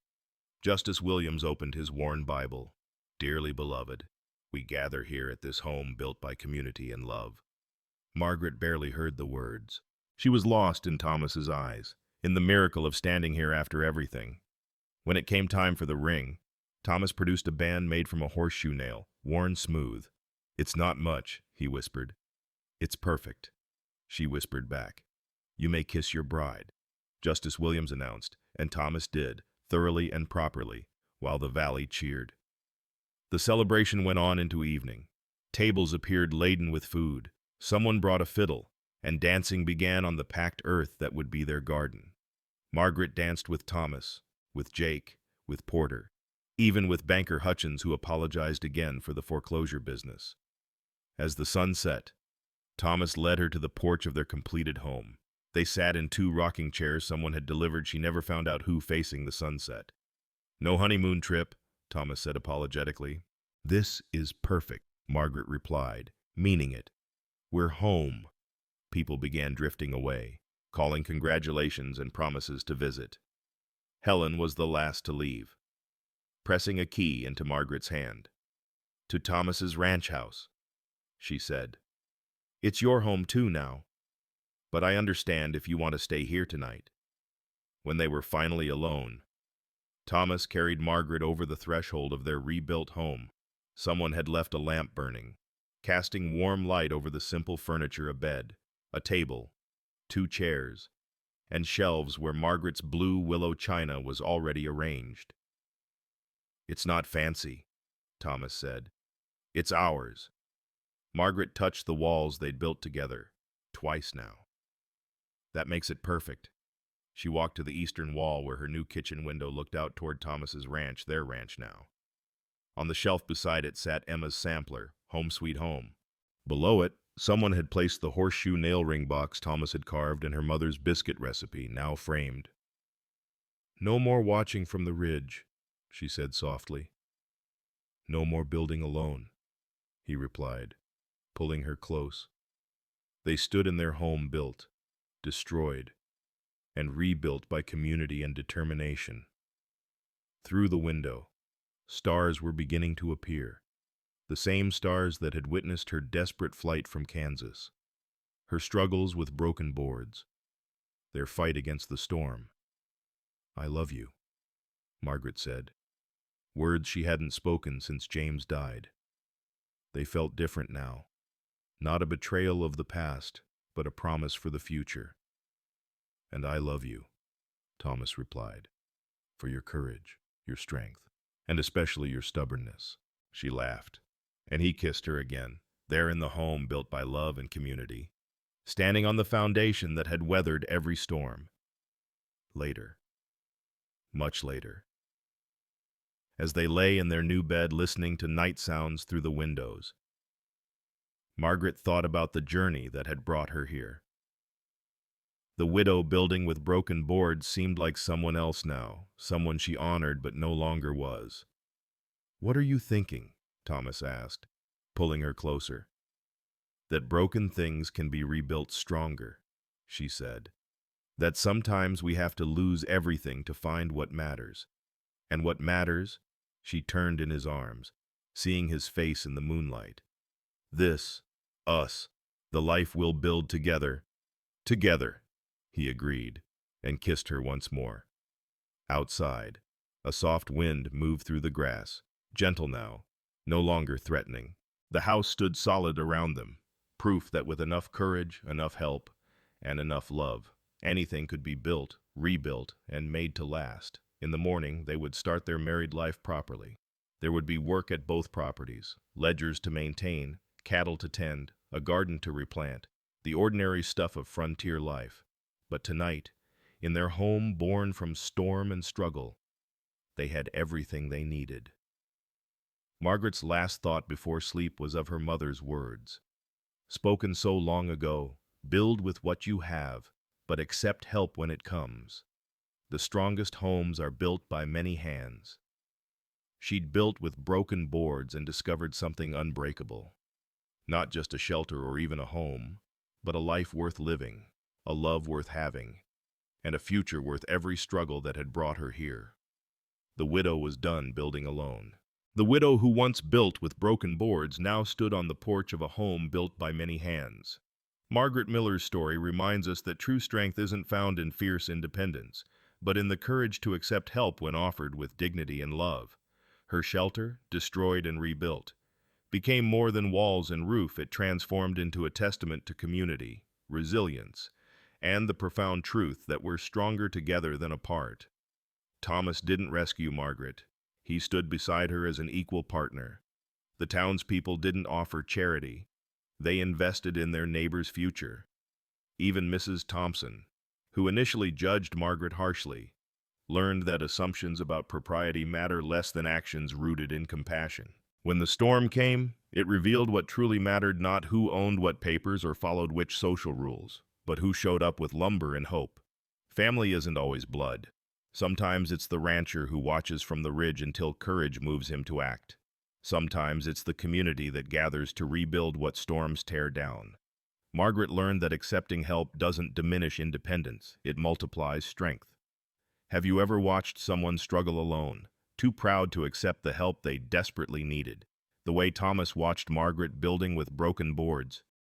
Justice Williams opened his worn Bible. Dearly beloved, we gather here at this home built by community and love. Margaret barely heard the words. She was lost in Thomas's eyes, in the miracle of standing here after everything. When it came time for the ring, Thomas produced a band made from a horseshoe nail, worn smooth. "It's not much," he whispered. "It's perfect," she whispered back. "You may kiss your bride," Justice Williams announced, and Thomas did, thoroughly and properly, while the valley cheered. The celebration went on into evening. Tables appeared laden with food. Someone brought a fiddle, and dancing began on the packed earth that would be their garden. Margaret danced with Thomas, with Jake, with Porter, even with banker Hutchins, who apologized again for the foreclosure business. As the sun set, Thomas led her to the porch of their completed home. They sat in two rocking chairs someone had delivered, she never found out who, facing the sunset. "No honeymoon trip," Thomas said apologetically. "This is perfect," Margaret replied, meaning it. "We're home." People began drifting away, calling congratulations and promises to visit. Helen was the last to leave, pressing a key into Margaret's hand. "To Thomas's ranch house," she said. "It's your home too now, but I understand if you want to stay here tonight." When they were finally alone, Thomas carried Margaret over the threshold of their rebuilt home. Someone had left a lamp burning, casting warm light over the simple furniture: a bed, a table, two chairs, and shelves where Margaret's blue willow china was already arranged. "It's not fancy," Thomas said. "It's ours." Margaret touched the walls they'd built together, twice now. "That makes it perfect." She walked to the eastern wall where her new kitchen window looked out toward Thomas's ranch, their ranch now. On the shelf beside it sat Emma's sampler, Home Sweet Home. Below it, someone had placed the horseshoe nail ring box Thomas had carved and her mother's biscuit recipe, now framed. "No more watching from the ridge," she said softly. "No more building alone," he replied, pulling her close. They stood in their home, built, destroyed, and rebuilt by community and determination. Through the window, stars were beginning to appear, the same stars that had witnessed her desperate flight from Kansas, her struggles with broken boards, their fight against the storm. "I love you," Margaret said, words she hadn't spoken since James died. They felt different now, not a betrayal of the past, but a promise for the future. "And I love you," Thomas replied, "for your courage, your strength, and especially your stubbornness." She laughed, and he kissed her again, there in the home built by love and community, standing on the foundation that had weathered every storm. Later, much later, as they lay in their new bed listening to night sounds through the windows, Margaret thought about the journey that had brought her here. The widow building with broken boards seemed like someone else now, someone she honored but no longer was. "What are you thinking?" Thomas asked, pulling her closer. "That broken things can be rebuilt stronger," she said. "That sometimes we have to lose everything to find what matters. And what matters," she turned in his arms, seeing his face in the moonlight. "This, us, the life we'll build together." "Together," he agreed, and kissed her once more. Outside, a soft wind moved through the grass, gentle now, no longer threatening. The house stood solid around them, proof that with enough courage, enough help, and enough love, anything could be built, rebuilt, and made to last. In the morning, they would start their married life properly. There would be work at both properties, ledgers to maintain, cattle to tend, a garden to replant, the ordinary stuff of frontier life. But tonight, in their home born from storm and struggle, they had everything they needed. Margaret's last thought before sleep was of her mother's words, spoken so long ago: "Build with what you have, but accept help when it comes. The strongest homes are built by many hands." She'd built with broken boards and discovered something unbreakable. Not just a shelter or even a home, but a life worth living, a love worth having, and a future worth every struggle that had brought her here. The widow was done building alone. The widow who once built with broken boards now stood on the porch of a home built by many hands. Margaret Miller's story reminds us that true strength isn't found in fierce independence, but in the courage to accept help when offered with dignity and love. Her shelter, destroyed and rebuilt, became more than walls and roof. It transformed into a testament to community, resilience, and the profound truth that we're stronger together than apart. Thomas didn't rescue Margaret. He stood beside her as an equal partner. The townspeople didn't offer charity. They invested in their neighbor's future. Even Mrs. Thompson, who initially judged Margaret harshly, learned that assumptions about propriety matter less than actions rooted in compassion. When the storm came, it revealed what truly mattered: not who owned what papers or followed which social rules, but who showed up with lumber and hope. Family isn't always blood. Sometimes it's the rancher who watches from the ridge until courage moves him to act. Sometimes it's the community that gathers to rebuild what storms tear down. Margaret learned that accepting help doesn't diminish independence, it multiplies strength. Have you ever watched someone struggle alone, too proud to accept the help they desperately needed? The way Thomas watched Margaret building with broken boards,